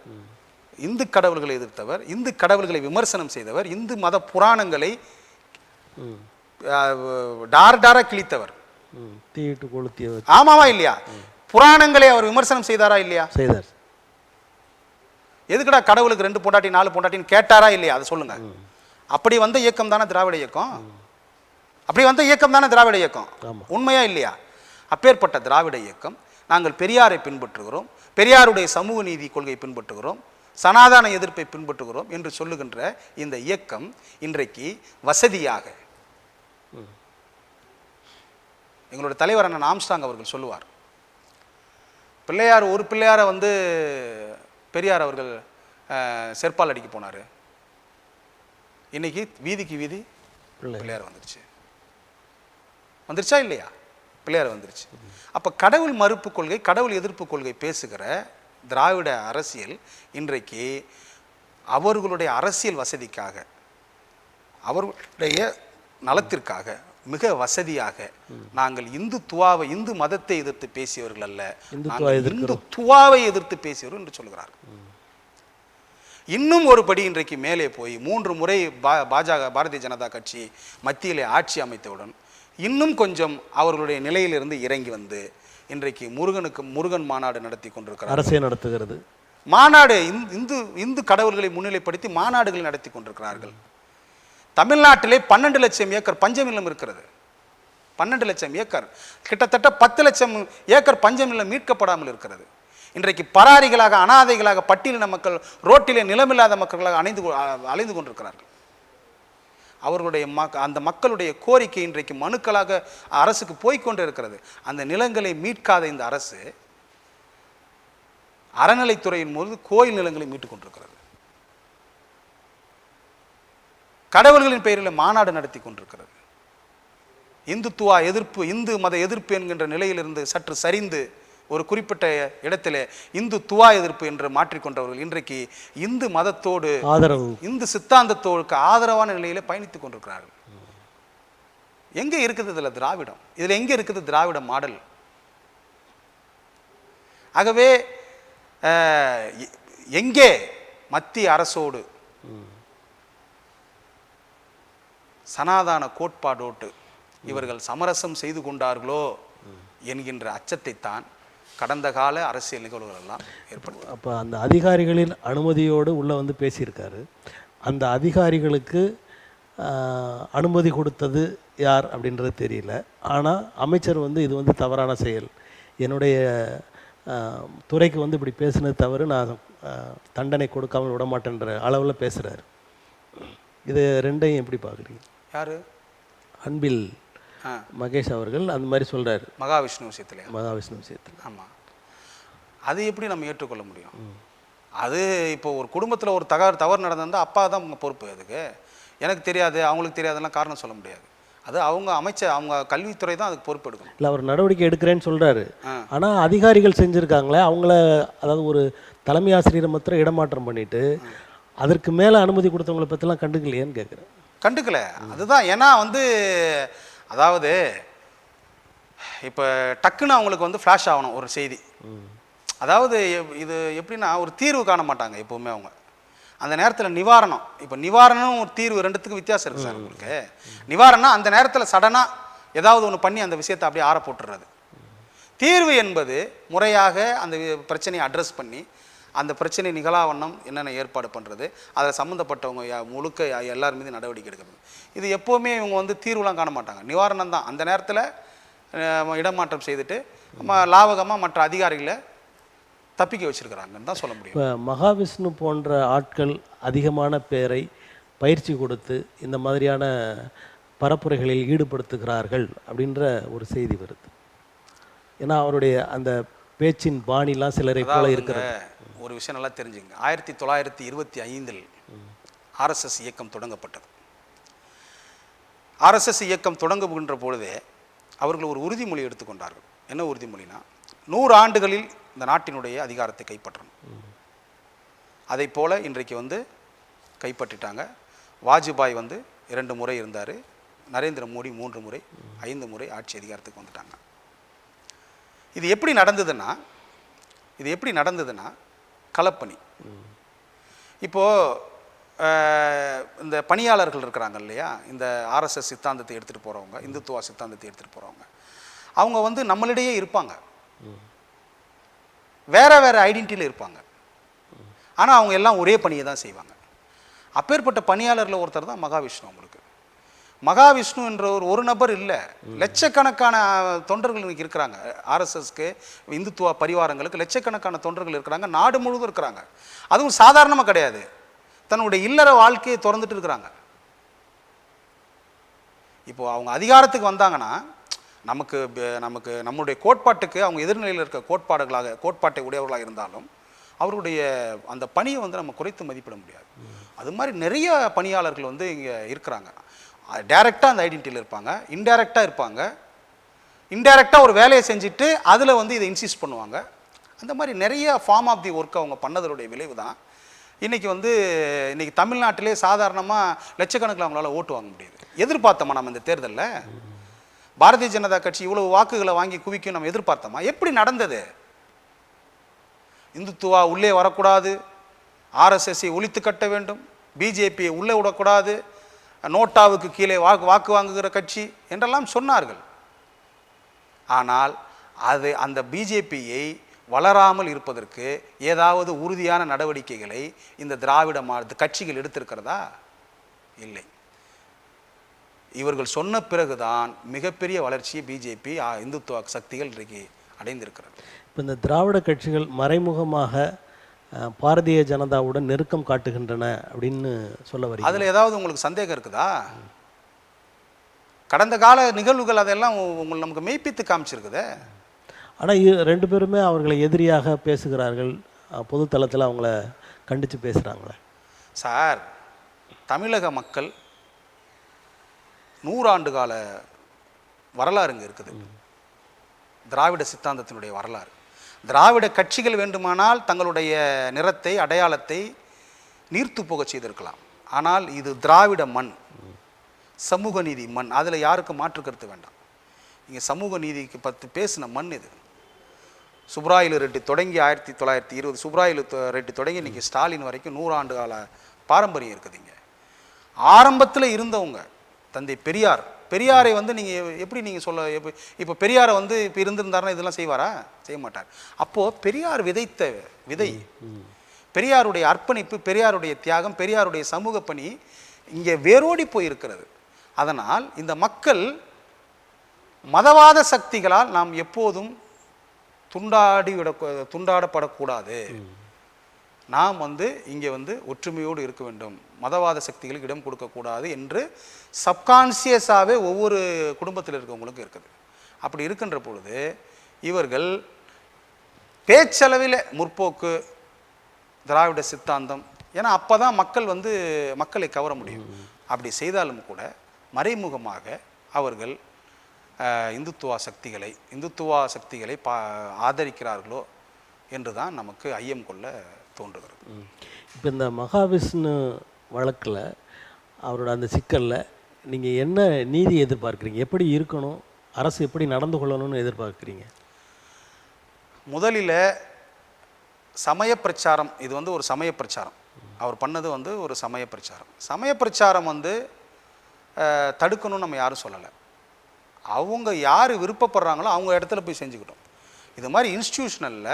இந்து கடவுள்களை எதிர்த்தவர், இந்து கடவுள்களை விமர்சனம் செய்தவர், இந்து மத புராணங்களை டாரா கிழித்தவர், தீட்டு கொளுத்திய ஆமாவா இல்லையா? புராணங்களை அவர் விமர்சனம் செய்தாரா இல்லையா? செய்தார். எதுக்குடா கடவுளுக்கு 2 பொண்டாட்டி 4 பொண்டாட்டின்னு கேட்டாரா இல்லையா? அதை சொல்லுங்க. அப்படி வந்த இயக்கம் தானே திராவிட இயக்கம். அப்படி வந்த இயக்கம் தானே திராவிட இயக்கம். உண்மையா இல்லையா? அப்பேற்பட்ட திராவிட இயக்கம் நாங்கள் பெரியாரை பின்பற்றுகிறோம், பெரியாருடைய சமூக நீதி கொள்கை பின்பற்றுகிறோம், சனாதன எதிர்ப்பை பின்பற்றுகிறோம் என்று சொல்லுகின்ற இந்த இயக்கம் இன்றைக்கு வசதியாக எங்களுடைய தலைவர் அண்ணன் ஆம்ஸ்ட்ராங் அவர்கள் சொல்லுவார், பிள்ளையார் ஒரு பிள்ளையாரை வந்து பெரியார் அவர்கள் செருப்பால் அடிக்க போனார், இன்னைக்கு வீதிக்கு வீதி பிள்ளையார் வந்துருச்சா இல்லையா? பிள்ளையார் வந்துருச்சு. அப்போ கடவுள் மறுப்பு கொள்கை, கடவுள் எதிர்ப்பு கொள்கை பேசுகிற திராவிட அரசியல் இன்றைக்கு அவர்களுடைய அரசியல் வசதிக்காக, அவர்களுடைய நலத்திற்காக மிக வசதியாக நாங்கள் இந்துத்துவாவை, இந்து மதத்தை எதிர்த்து பேசியவர்கள் அல்ல, இந்துத்துவாவை எதிர்த்து பேசியவர்கள் என்று சொல்கிறார்கள். இன்னும் ஒரு படி இன்றைக்கு மேலே போய் 3 முறை பாரதிய ஜனதா கட்சி மத்தியிலே ஆட்சி அமைத்தவுடன் இன்னும் கொஞ்சம் அவர்களுடைய நிலையிலிருந்து இறங்கி வந்து இன்றைக்கு முருகன் மாநாடு நடத்தி கொண்டிருக்கிறார், அரசியல் நடத்துகிறது மாநாடு, இந்து கடவுள்களை முன்னிலைப்படுத்தி மாநாடுகளை நடத்தி கொண்டிருக்கிறார்கள். தமிழ்நாட்டிலே 12 லட்சம் ஏக்கர் பஞ்சமில்லம் இருக்கிறது. 12 லட்சம் ஏக்கர், கிட்டத்தட்ட 10 லட்சம் ஏக்கர் பஞ்சமில்லம் மீட்கப்படாமல் இருக்கிறது. இன்றைக்கு பராரிகளாக, அனாதைகளாக, பட்டியலின மக்கள், ரோட்டிலே நிலமில்லாத மக்களாக அலைந்து கொண்டிருக்கிறார்கள். அவர்களுடைய அந்த மக்களுடைய கோரிக்கை இன்றைக்கு மனுக்களாக அரசுக்கு போய்கொண்டு இருக்கிறது. அந்த நிலங்களை மீட்காத இந்த அரசு அறநிலைத்துறையின் போது கோயில் நிலங்களை மீட்டுக் கொண்டிருக்கிறது. கடவுள்களின் பெயரில் மாநாடு நடத்தி கொண்டிருக்கிறது. இந்துத்துவா எதிர்ப்பு, இந்து மத எதிர்ப்பு என்கின்ற நிலையிலிருந்து சற்று சரிந்து ஒரு குறிப்பிட்ட இடத்திலே இந்துத்துவா எதிர்ப்பு என்று மாற்றிக்கொண்டவர்கள் இன்றைக்கு இந்து மதத்தோடு, இந்து சித்தாந்தத்தோடு ஆதரவான நிலையில பயணித்துக் கொண்டிருக்கிறார்கள். எங்க இருக்குது இதுல திராவிடம்? இதுல எங்க இருக்குது திராவிட மாடல்? ஆகவே எங்கே மத்திய அரசோடு சனாதன கோட்பாடோடு இவர்கள் சமரசம் செய்து கொண்டார்களோ என்கின்ற அச்சத்தை தான் கடந்த கால அரசியல் நிகழ்வுகள் எல்லாம் ஏற்படும். அப்போ அந்த அதிகாரிகளின் அனுமதியோடு உள்ளே வந்து பேசியிருக்காரு. அந்த அதிகாரிகளுக்கு அனுமதி கொடுத்தது யார் அப்படின்றது தெரியல. ஆனால் அமைச்சர் வந்து இது வந்து தவறான செயல், என்னுடைய துறைக்கு வந்து இப்படி பேசுனது தவறு, நான் தண்டனை கொடுக்காமல் விடமாட்டேன்ற அளவில் பேசுகிறாரு. இது ரெண்டையும் எப்படி பார்க்குறீங்க? யார்? அன்பில் மகேஷ் அவர்கள் அந்த மாதிரி சொல்கிறார், மகாவிஷ்ணு விஷயத்தில். ஆமாம், அது எப்படி நம்ம ஏற்றுக்கொள்ள முடியும்? அது இப்போ ஒரு குடும்பத்தில் ஒரு தவறு நடந்திருந்தால் அப்பா தான் பொறுப்பு. அதுக்கு எனக்கு தெரியாது, அவங்களுக்கு தெரியாதெல்லாம் காரணம் சொல்ல முடியாது. அது அவங்க கல்வித்துறை தான் அதுக்கு பொறுப்பு எடுக்கணும். இல்லை, அவர் நடவடிக்கை எடுக்கிறேன்னு சொல்கிறாரு. ஆனால் அதிகாரிகள் செஞ்சுருக்காங்களே, அவங்கள, அதாவது ஒரு தலைமை ஆசிரியரை மாத்திரம் இடமாற்றம் பண்ணிவிட்டு அதற்கு மேலே அனுமதி கொடுத்தவங்களை பற்றிலாம் கண்டுக்கலையேன்னு கேட்குறேன். கண்டுக்கல, அதுதான். ஏன்னா வந்து அதாவது இப்போ டக்குன்னு அவங்களுக்கு வந்து ஃப்ளாஷ் ஆகணும் ஒரு செய்தி. அதாவது இது எப்படின்னா ஒரு தீர்வு காண மாட்டாங்க எப்போவுமே அவங்க. அந்த நேரத்தில் நிவாரணம், இப்போ நிவாரணம் ஒரு தீர்வு ரெண்டுத்துக்கும் வித்தியாசம் இருக்குது சார் உங்களுக்கு. நிவாரணம் அந்த நேரத்தில் சடனாக ஏதாவது ஒன்று பண்ணி அந்த விஷயத்தை அப்படியே ஆற போட்டுடுறது. தீர்வு என்பது முறையாக அந்த பிரச்சனையை அட்ரஸ் பண்ணி அந்த பிரச்சனை நிகழாவண்ணம் என்னென்ன ஏற்பாடு பண்ணுறது, அதில் சம்மந்தப்பட்டவங்க முழுக்க எல்லார் மீது நடவடிக்கை எடுக்கிறது. இது எப்போவுமே இவங்க வந்து தீர்வுலாம் காண மாட்டாங்க, நிவாரணம் தான். அந்த நேரத்தில் இடமாற்றம் செய்துட்டு லாவகமாக மற்ற அதிகாரிகளை தப்பிக்க வச்சுருக்கிறாங்கன்னு தான் சொல்ல முடியும். இப்போ மகாவிஷ்ணு போன்ற ஆட்கள் அதிகமான பேரை பயிற்சி கொடுத்து இந்த மாதிரியான பரப்புரைகளில் ஈடுபடுத்துகிறார்கள் அப்படின்ற ஒரு செய்தி வருது. ஏன்னா அவருடைய அந்த பேச்சின் பாணிலாம் சிலரை போல இருக்கிறது. ஒரு விஷயம் நல்லா தெரிஞ்சுங்க, 1925 ஆர்எஸ்எஸ் இயக்கம் தொடங்கப்பட்டது. ஆர்எஸ்எஸ் இயக்கம் தொடங்குகின்ற பொழுதே அவர்கள் ஒரு உறுதிமொழி எடுத்துக்கொண்டார்கள். என்ன உறுதிமொழினா, 100 ஆண்டுகளில் இந்த நாட்டினுடைய அதிகாரத்தை கைப்பற்றணும். அதை போல இன்றைக்கு வந்து கைப்பற்றிட்டாங்க. வாஜ்பாய் வந்து 2 முறை இருந்தார், நரேந்திர மோடி 3 முறை 5 முறை ஆட்சி அதிகாரத்துக்கு வந்துட்டாங்க. இது எப்படி நடந்ததுன்னா களப்பணி. இப்போது இந்த பணியாளர்கள் இருக்கிறாங்க இல்லையா, இந்த ஆர்எஸ்எஸ் சித்தாந்தத்தை எடுத்துகிட்டு போகிறவங்க, இந்துத்துவா சித்தாந்தத்தை எடுத்துகிட்டு போகிறவங்க, அவங்க வந்து நம்மளிடையே இருப்பாங்க, வேற வேறு ஐடென்டிட்டியில் இருப்பாங்க, ஆனால் அவங்க எல்லாம் ஒரே பணியை தான் செய்வாங்க. அப்பேற்பட்ட பணியாளரில் ஒருத்தர் தான் மகாவிஷ்ணு. அவங்களுக்கு மகாவிஷ்ணு என்ற ஒரு நபர் இல்லை, லட்சக்கணக்கான தொண்டர்கள் இன்னைக்கு இருக்கிறாங்க. ஆர்எஸ்எஸ்க்கு, இந்துத்துவா பரிவாரங்களுக்கு லட்சக்கணக்கான தொண்டர்கள் இருக்கிறாங்க, நாடு முழுவதும் இருக்கிறாங்க. அதுவும் சாதாரணமாக கிடையாது, தன்னுடைய இல்லற வாழ்க்கையை திறந்துட்டு இருக்கிறாங்க. இப்போ அவங்க அதிகாரத்துக்கு வந்தாங்கன்னா நமக்கு நம்முடைய கோட்பாட்டுக்கு அவங்க எதிர்நிலையில் இருக்க கோட்பாட்டை உடையவர்களாக இருந்தாலும் அவருடைய அந்த பணியை வந்து நம்ம குறைத்து மதிப்பிட முடியாது. அது மாதிரி நிறைய பணியாளர்கள் வந்து இங்கே இருக்கிறாங்க. டைரெக்டாக அந்த ஐடென்டிட்டியில் இருப்பாங்க, இன்டைரக்டாக இருப்பாங்க. இன்டைரக்டாக ஒரு வேலையை செஞ்சுட்டு அதில் வந்து இதை இன்சிஸ்ட் பண்ணுவாங்க. அந்த மாதிரி நிறைய ஃபார்ம் ஆஃப் தி ஒர்க் அவங்க பண்ணதனுடைய விளைவு தான் இன்றைக்கி தமிழ்நாட்டிலே சாதாரணமாக லட்சக்கணக்கில் அவங்களால ஓட்டு வாங்க முடியுது. எதிர்பார்த்தோமா நம்ம இந்த தேர்தலில் பாரதிய ஜனதா கட்சி இவ்வளவு வாக்குகளை வாங்கி குவிக்கும் நம்ம எதிர்பார்த்தோமா? எப்படி நடந்தது? இந்துத்துவா உள்ளே வரக்கூடாது, ஆர்எஸ்எஸ்ஸை ஒழித்து கட்ட வேண்டும், பிஜேபியை உள்ளே விடக்கூடாது, நோட்டாவுக்கு கீழே வாக்கு வாங்குகிற கட்சி என்றெல்லாம் சொன்னார்கள். ஆனால் அந்த பிஜேபியை வளராமல் இருப்பதற்கு ஏதாவது உறுதியான நடவடிக்கைகளை இந்த திராவிட கட்சிகள் எடுத்திருக்கிறதா? இல்லை. இவர்கள் சொன்ன பிறகுதான் மிகப்பெரிய வளர்ச்சியை பிஜேபி இந்துத்துவ சக்திகள் இன்றைக்கு அடைந்திருக்கிறது. இப்போ இந்த திராவிட கட்சிகள் மறைமுகமாக பாரதிய ஜனதாவுடன் நெருக்கம் காட்டுகின்றன அப்படின்னு சொல்ல வரீங்க. அதில் ஏதாவது உங்களுக்கு சந்தேகம் இருக்குதா? கடந்த கால நிகழ்வுகள் அதெல்லாம் நமக்கு மெய்ப்பித்து காமிச்சிருக்குது. ஆனால் 2 பேருமே அவர்களை எதிரியாக பேசுகிறார்கள், பொது தளத்தில் அவங்கள கண்டித்து பேசுகிறாங்களே. சார், தமிழக மக்கள் 100 ஆண்டு கால வரலாறு இங்கே இருக்குது. திராவிட சித்தாந்தத்தினுடைய வரலாறு. திராவிட கட்சிகள் வேண்டுமானால் தங்களுடைய நிறத்தை, அடையாளத்தை நீர்த்து போக செய்திருக்கலாம். ஆனால் இது திராவிட மண், சமூக நீதி மண். அதில் யாருக்கும் மாற்று கருத்து வேண்டாம். இங்கே சமூக நீதிக்கு பேசின மண் இது. சுப்ராயிலு ரெட்டி தொடங்கி 1920 சுப்ராயிலு ரெட்டி தொடங்கி இன்றைக்கி ஸ்டாலின் வரைக்கும் 100 ஆண்டு கால பாரம்பரியம் இருக்குது. இங்கே ஆரம்பத்தில் இருந்தவங்க தந்தை பெரியாரை வந்து நீங்கள் எப்படி நீங்கள் இப்போ பெரியாரை வந்து இப்போ இருந்திருந்தாருன்னா இதெல்லாம் செய்வாரா? செய்ய மாட்டார். அப்போது பெரியார் விதைத்த விதை, பெரியாருடைய அர்ப்பணிப்பு, பெரியாருடைய தியாகம், பெரியாருடைய சமூக பணி இங்கே வேரோடி போயிருக்கிறது. அதனால் இந்த மக்கள் மதவாத சக்திகளால் நாம் எப்போதும் துண்டாடப்படக்கூடாது. நாம் வந்து இங்கே வந்து ஒற்றுமையோடு இருக்க வேண்டும், மதவாத சக்திகளுக்கு இடம் கொடுக்கக்கூடாது என்று சப்கான்சியஸாகவே ஒவ்வொரு குடும்பத்தில் இருக்கவங்களுக்கும் இருக்குது. அப்படி இருக்கின்ற பொழுது இவர்கள் பேச்சளவில் முற்போக்கு, திராவிட சித்தாந்தம், ஏன்னா அப்போ தான் மக்கள் வந்து மக்களை கவர முடியும். அப்படி செய்தாலும் கூட மறைமுகமாக அவர்கள் இந்துத்துவா சக்திகளை ஆதரிக்கிறார்களோ என்று தான் நமக்கு ஐயம் கொள்ள தோன்றுகிறது. இப்போ இந்த மகாவிஷ்ணு வழக்கில் அவரோட அந்த சிக்கலில் நீங்கள் என்ன நீதி எதிர்பார்க்குறீங்க? எப்படி இருக்கணும், அரசு எப்படி நடந்து கொள்ளணும்னு எதிர்பார்க்குறீங்க? முதலில் சமய பிரச்சாரம், இது வந்து ஒரு சமய பிரச்சாரம். அவர் பண்ணது வந்து ஒரு சமய பிரச்சாரம். சமய பிரச்சாரம் வந்து தடுக்கணும்னு நம்ம யாரும் சொல்லலை. அவங்க யார் விருப்பப்படுறாங்களோ அவங்க இடத்துல போய் செஞ்சுக்கிட்டோம். இது மாதிரி இன்ஸ்டிடியூஷனலில்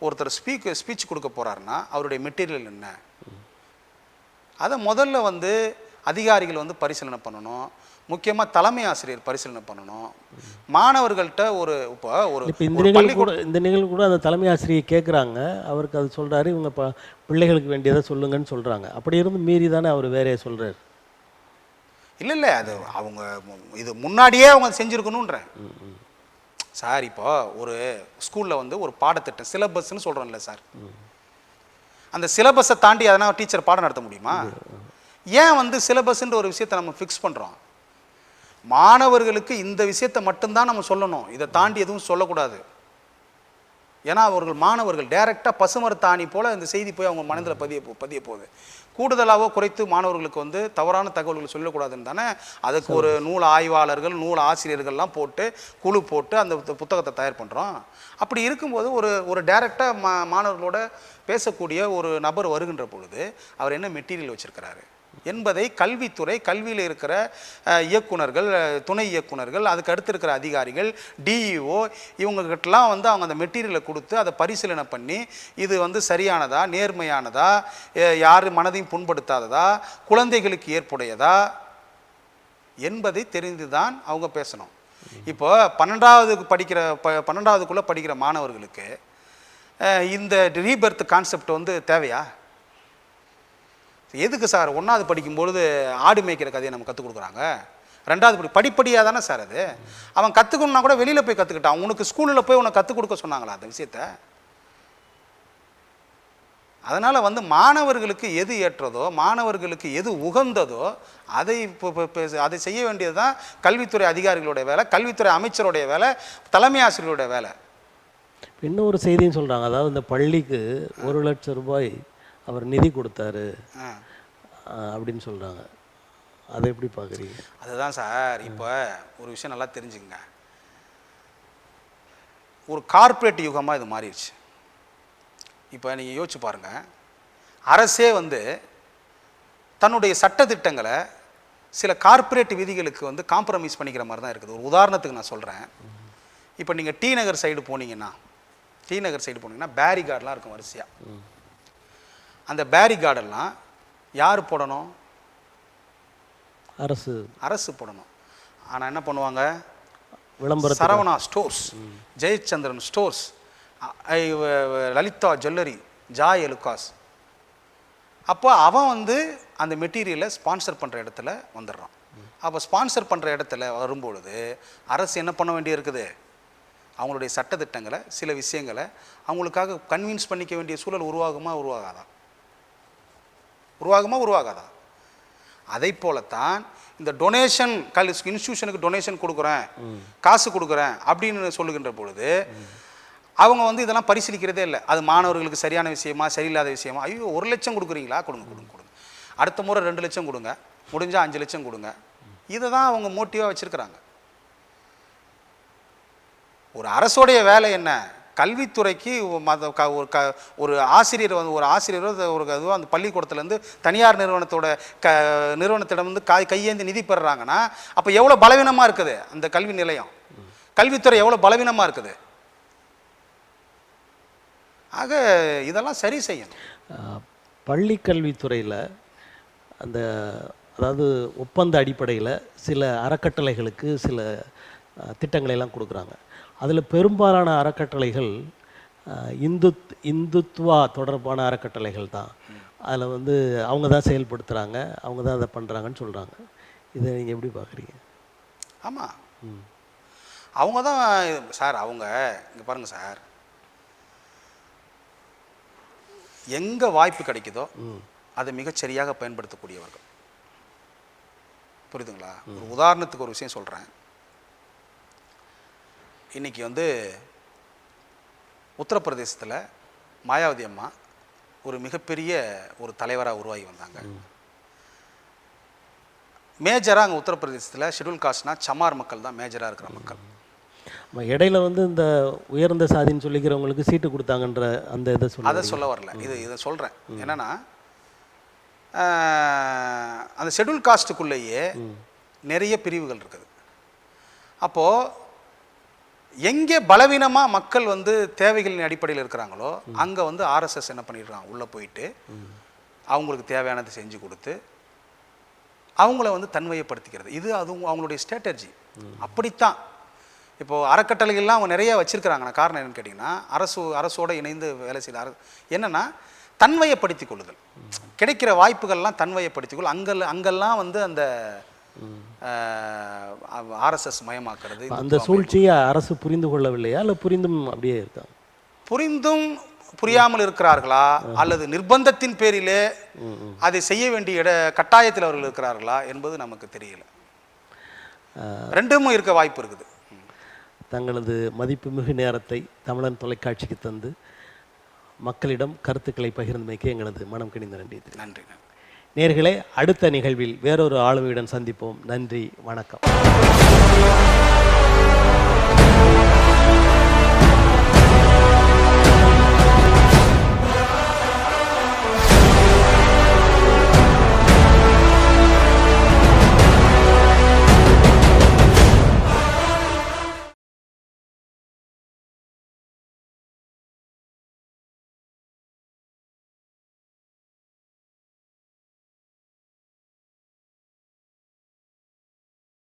ஒருத்தர் ஸ்பீச் கொடுக்க போகிறாருன்னா அவருடைய மெட்டீரியல் என்ன, அதை முதல்ல வந்து அதிகாரிகள் வந்து பரிசீலனை பண்ணணும். முக்கியமாக தலைமை ஆசிரியர் பரிசீலனை பண்ணணும். மாணவர்கள்ட்ட இந்த நிகழ்வு கூட அந்த தலைமை ஆசிரியர் கேட்குறாங்க, அவருக்கு அது சொல்கிறாரு, இவங்க பிள்ளைகளுக்கு வேண்டியதை சொல்லுங்கன்னு சொல்கிறாங்க. அப்படி இருந்து மீறி தானே அவர் வேறையே சொல்கிறார். இல்லை, அது அவங்க இது முன்னாடியே அவங்க செஞ்சுருக்கணுன்றேன் சார். இப்போ ஒரு ஸ்கூலில் வந்து ஒரு பாடத்திட்டம் சிலபஸ்ன்னு சொல்கிறோம்ல சார், அந்த சிலபஸை தாண்டி அதனால் டீச்சர் பாடம் நடத்த முடியுமா? ஏன் வந்து சிலபஸ்ன்ற ஒரு விஷயத்தை நம்ம ஃபிக்ஸ் பண்ணுறோம்? மாணவர்களுக்கு இந்த விஷயத்தை மட்டும்தான் நம்ம சொல்லணும், இதை தாண்டி எதுவும் சொல்லக்கூடாது. ஏன்னா மாணவர்கள் டைரெக்டாக பசுமரத்தாணி போல் இந்த செய்தி போய் அவங்க மனதில் பதிய போகுது. கூடுதலாகவோ குறைத்து மாணவர்களுக்கு வந்து தவறான தகவல்கள் சொல்லக்கூடாதுன்னு தானே அதுக்கு ஒரு நூல் ஆய்வாளர்கள் நூல் ஆசிரியர்கள்லாம் போட்டு குழு போட்டு அந்த புத்தகத்தை தயார் பண்ணுறோம். அப்படி இருக்கும்போது ஒரு டைரெக்டாக மாணவர்களோட பேசக்கூடிய ஒரு நபர் வருகின்ற பொழுது அவர் என்ன மெட்டீரியல் வச்சுருக்கிறாரு என்பதை கல்வித்துறை, கல்வியில் இருக்கிற இயக்குனர்கள், துணை இயக்குனர்கள், அதுக்கு அடுத்து இருக்கிற அதிகாரிகள், டிஇஓ இவங்ககிட்டலாம் வந்து அவங்க அந்த மெட்டீரியலை கொடுத்து அதை பரிசீலனை பண்ணி இது வந்து சரியானதா, நேர்மையானதா, யார் மனதையும் புண்படுத்தாததா, குழந்தைகளுக்கு ஏற்புடையதா என்பதை தெரிந்து தான் அவங்க பேசணும். இப்போ 12வதுக்குள்ளே படிக்கிற மாணவர்களுக்கு இந்த ரீபர்த் கான்செப்ட் வந்து தேவையா? எதுக்கு சார் 1வது படிக்கும்பொழுது ஆடு மேய்க்கிற கதையை நம்ம கற்றுக் கொடுக்குறாங்க? 2வது படிப்படியாக தானே சார் அது. அவன் கற்றுக்கணுன்னா கூட வெளியில் போய் கற்றுக்கிட்டான். உனக்கு ஸ்கூலில் போய் உனக்கு கற்றுக் கொடுக்க சொன்னாங்களா அந்த விஷயத்த? அதனால் வந்து மாணவர்களுக்கு எது ஏற்றதோ, மாணவர்களுக்கு எது உகந்ததோ அதை அதை செய்ய வேண்டியது தான் கல்வித்துறை அதிகாரிகளுடைய வேலை, கல்வித்துறை அமைச்சருடைய வேலை, தலைமை ஆசிரியருடைய வேலை. இன்னும் ஒரு செய்தியும் சொல்கிறாங்க. அதாவது இந்த பள்ளிக்கு 1,00,000 ரூபாய் அவர் நிதி கொடுத்தாரு அப்படின்னு சொல்கிறாங்க. அதை எப்படி பார்க்குறீங்க? அதுதான் சார், இப்போ ஒரு விஷயம் நல்லா தெரிஞ்சுக்கங்க. ஒரு கார்ப்பரேட் யுகமாக இது மாறிடுச்சு. இப்போ நீங்கள் யோசிச்சு பாருங்கள், அரசே வந்து தன்னுடைய சட்டத்திட்டங்களை சில கார்ப்பரேட் விதிகளுக்கு வந்து காம்ப்ரமைஸ் பண்ணிக்கிற மாதிரி தான் இருக்குது. ஒரு உதாரணத்துக்கு நான் சொல்கிறேன். இப்போ நீங்கள் டி நகர் சைடு போனீங்கன்னா பேரிகார்டெலாம் இருக்கும் வரிசையாக. அந்த பேரிகார்டெல்லாம் யார் போடணும்? அரசு போடணும். ஆனால் என்ன பண்ணுவாங்க? விளம்பரம். Saravana stores, Jayachandran stores, Lalitha jewellery, Joy Alukkas, அப்போ அவன் வந்து அந்த மெட்டீரியலை ஸ்பான்சர் பண்ணுற இடத்துல வந்துடுறான். அப்போ ஸ்பான்சர் பண்ணுற இடத்துல வரும்பொழுது அரசு என்ன பண்ண வேண்டிய இருக்குது? அவங்களுடைய சட்டத்திட்டங்களை, சில விஷயங்களை அவங்களுக்காக கன்வின்ஸ் பண்ணிக்க வேண்டிய சூழல் உருவாகாதா? அதை போலத்தான் இந்த டொனேஷன், இன்ஸ்டியூஷனுக்கு டொனேஷன் கொடுக்குறேன், காசு கொடுக்குறேன் அப்படின்னு சொல்லுகின்ற பொழுது அவங்க வந்து இதெல்லாம் பரிசீலிக்கிறதே இல்லை. அது மாணவர்களுக்கு சரியான விஷயமா, சரியில்லாத விஷயமா? ஐயோ 1 லட்சம் கொடுக்குறீங்களா, கொடுங்க. அடுத்த முறை 2 லட்சம் கொடுங்க, முடிஞ்சால் 5 லட்சம் கொடுங்க. இதை தான் அவங்க மோட்டிவாக வச்சுருக்கிறாங்க. ஒரு அரசோடைய வேலை என்ன? கல்வித்துறைக்கு ஒரு ஆசிரியர் அதுவும் அந்த பள்ளிக்கூடத்துலேருந்து தனியார் நிறுவனத்திடம் வந்து கையேந்தி நிதி பெறுறாங்கன்னா அப்போ எவ்வளோ பலவீனமாக இருக்குது அந்த கல்வி நிலையம், கல்வித்துறை எவ்வளோ பலவீனமாக இருக்குது. ஆக இதெல்லாம் சரி செய்யணும். பள்ளி கல்வித்துறையில் அதாவது ஒப்பந்த அடிப்படையில் சில அறக்கட்டளைகளுக்கு சில திட்டங்களையெல்லாம் கொடுக்குறாங்க. அதில் பெரும்பாலான அறக்கட்டளைகள் இந்துத்துவா தொடர்பான அறக்கட்டளைகள் தான். அதில் வந்து அவங்க தான் செயல்படுத்துகிறாங்க, அவங்க தான் அதை பண்ணுறாங்கன்னு சொல்கிறாங்க. இதை நீங்கள் எப்படி பார்க்குறீங்க? ஆமாம், அவங்க தான் சார். அவங்க இங்கே பாருங்கள் சார், எங்கே வாய்ப்பு கிடைக்குதோ அதை மிகச்சரியாக பயன்படுத்தக்கூடியவர்கள். புரியுதுங்களா? ஒரு உதாரணத்துக்கு ஒரு விஷயம் சொல்கிறேன். இன்றைக்கி வந்து உத்தரப்பிரதேசத்தில் மாயாவதி அம்மா ஒரு மிகப்பெரிய ஒரு தலைவராக உருவாகி வந்தாங்க. மேஜராக அங்கே உத்தரப்பிரதேசத்தில் ஷெட்யூல் காஸ்ட்னா சமார் மக்கள் தான் மேஜராக இருக்கிற மக்கள். இடையில வந்து இந்த உயர்ந்த சாதின்னு சொல்லிக்கிறவங்களுக்கு சீட்டு கொடுத்தாங்கன்ற அந்த இதை அதை சொல்ல வரல, இதை சொல்கிறேன். என்னென்னா அந்த ஷெட்யூல் காஸ்ட்டுக்குள்ளேயே நிறைய பிரிவுகள் இருக்குது. அப்போது எங்கே பலவீனமாக மக்கள் வந்து தேவைகளின் அடிப்படையில் இருக்கிறாங்களோ அங்கே வந்து ஆர்எஸ்எஸ் என்ன பண்ணிடுறாங்க, உள்ளே போயிட்டு அவங்களுக்கு தேவையானதை செஞ்சு கொடுத்து அவங்கள வந்து தன்மையப்படுத்திக்கிறது. இது அதுவும் அவங்களுடைய ஸ்ட்ராட்டஜி. அப்படித்தான் இப்போது அறக்கட்டளைகள்லாம் அவங்க நிறைய வச்சுருக்கிறாங்கன்னா காரணம் என்னென்னு கேட்டிங்கன்னா, அரசோடு இணைந்து வேலை செய்யல என்னென்னா தன்மையப்படுத்தி கொள்ளுதல், கிடைக்கிற வாய்ப்புகள்லாம் தன்மையப்படுத்திக்கொள். அங்கெல்லாம் வந்து அந்த ஆர்எஸ்எஸ் மயமாக்குறது. அந்த சூழ்ச்சியை அரசு புரிந்து கொள்ளவில்லையா, இல்லை புரிந்தும் அப்படியே இருக்கா? புரிந்தும் புரியாமல் இருக்கிறார்களா, அல்லது நிர்பந்தத்தின் பேரிலே அதை செய்ய வேண்டிய கட்டாயத்தில் அவர்கள் இருக்கிறார்களா என்பது நமக்கு தெரியல. ரெண்டுமே இருக்க வாய்ப்பு இருக்குது. தங்களது மதிப்புமிகு நேரத்தை தமிழன் தொலைக்காட்சிக்கு தந்து மக்களிடம் கருத்துக்களை பகிர்ந்தமைக்கு எங்களது மனம் கனிந்த நன்றி. நன்றி. நேயர்களே, அடுத்த நிகழ்வில் வேறொரு ஆளுமையுடன் சந்திப்போம். நன்றி, வணக்கம்.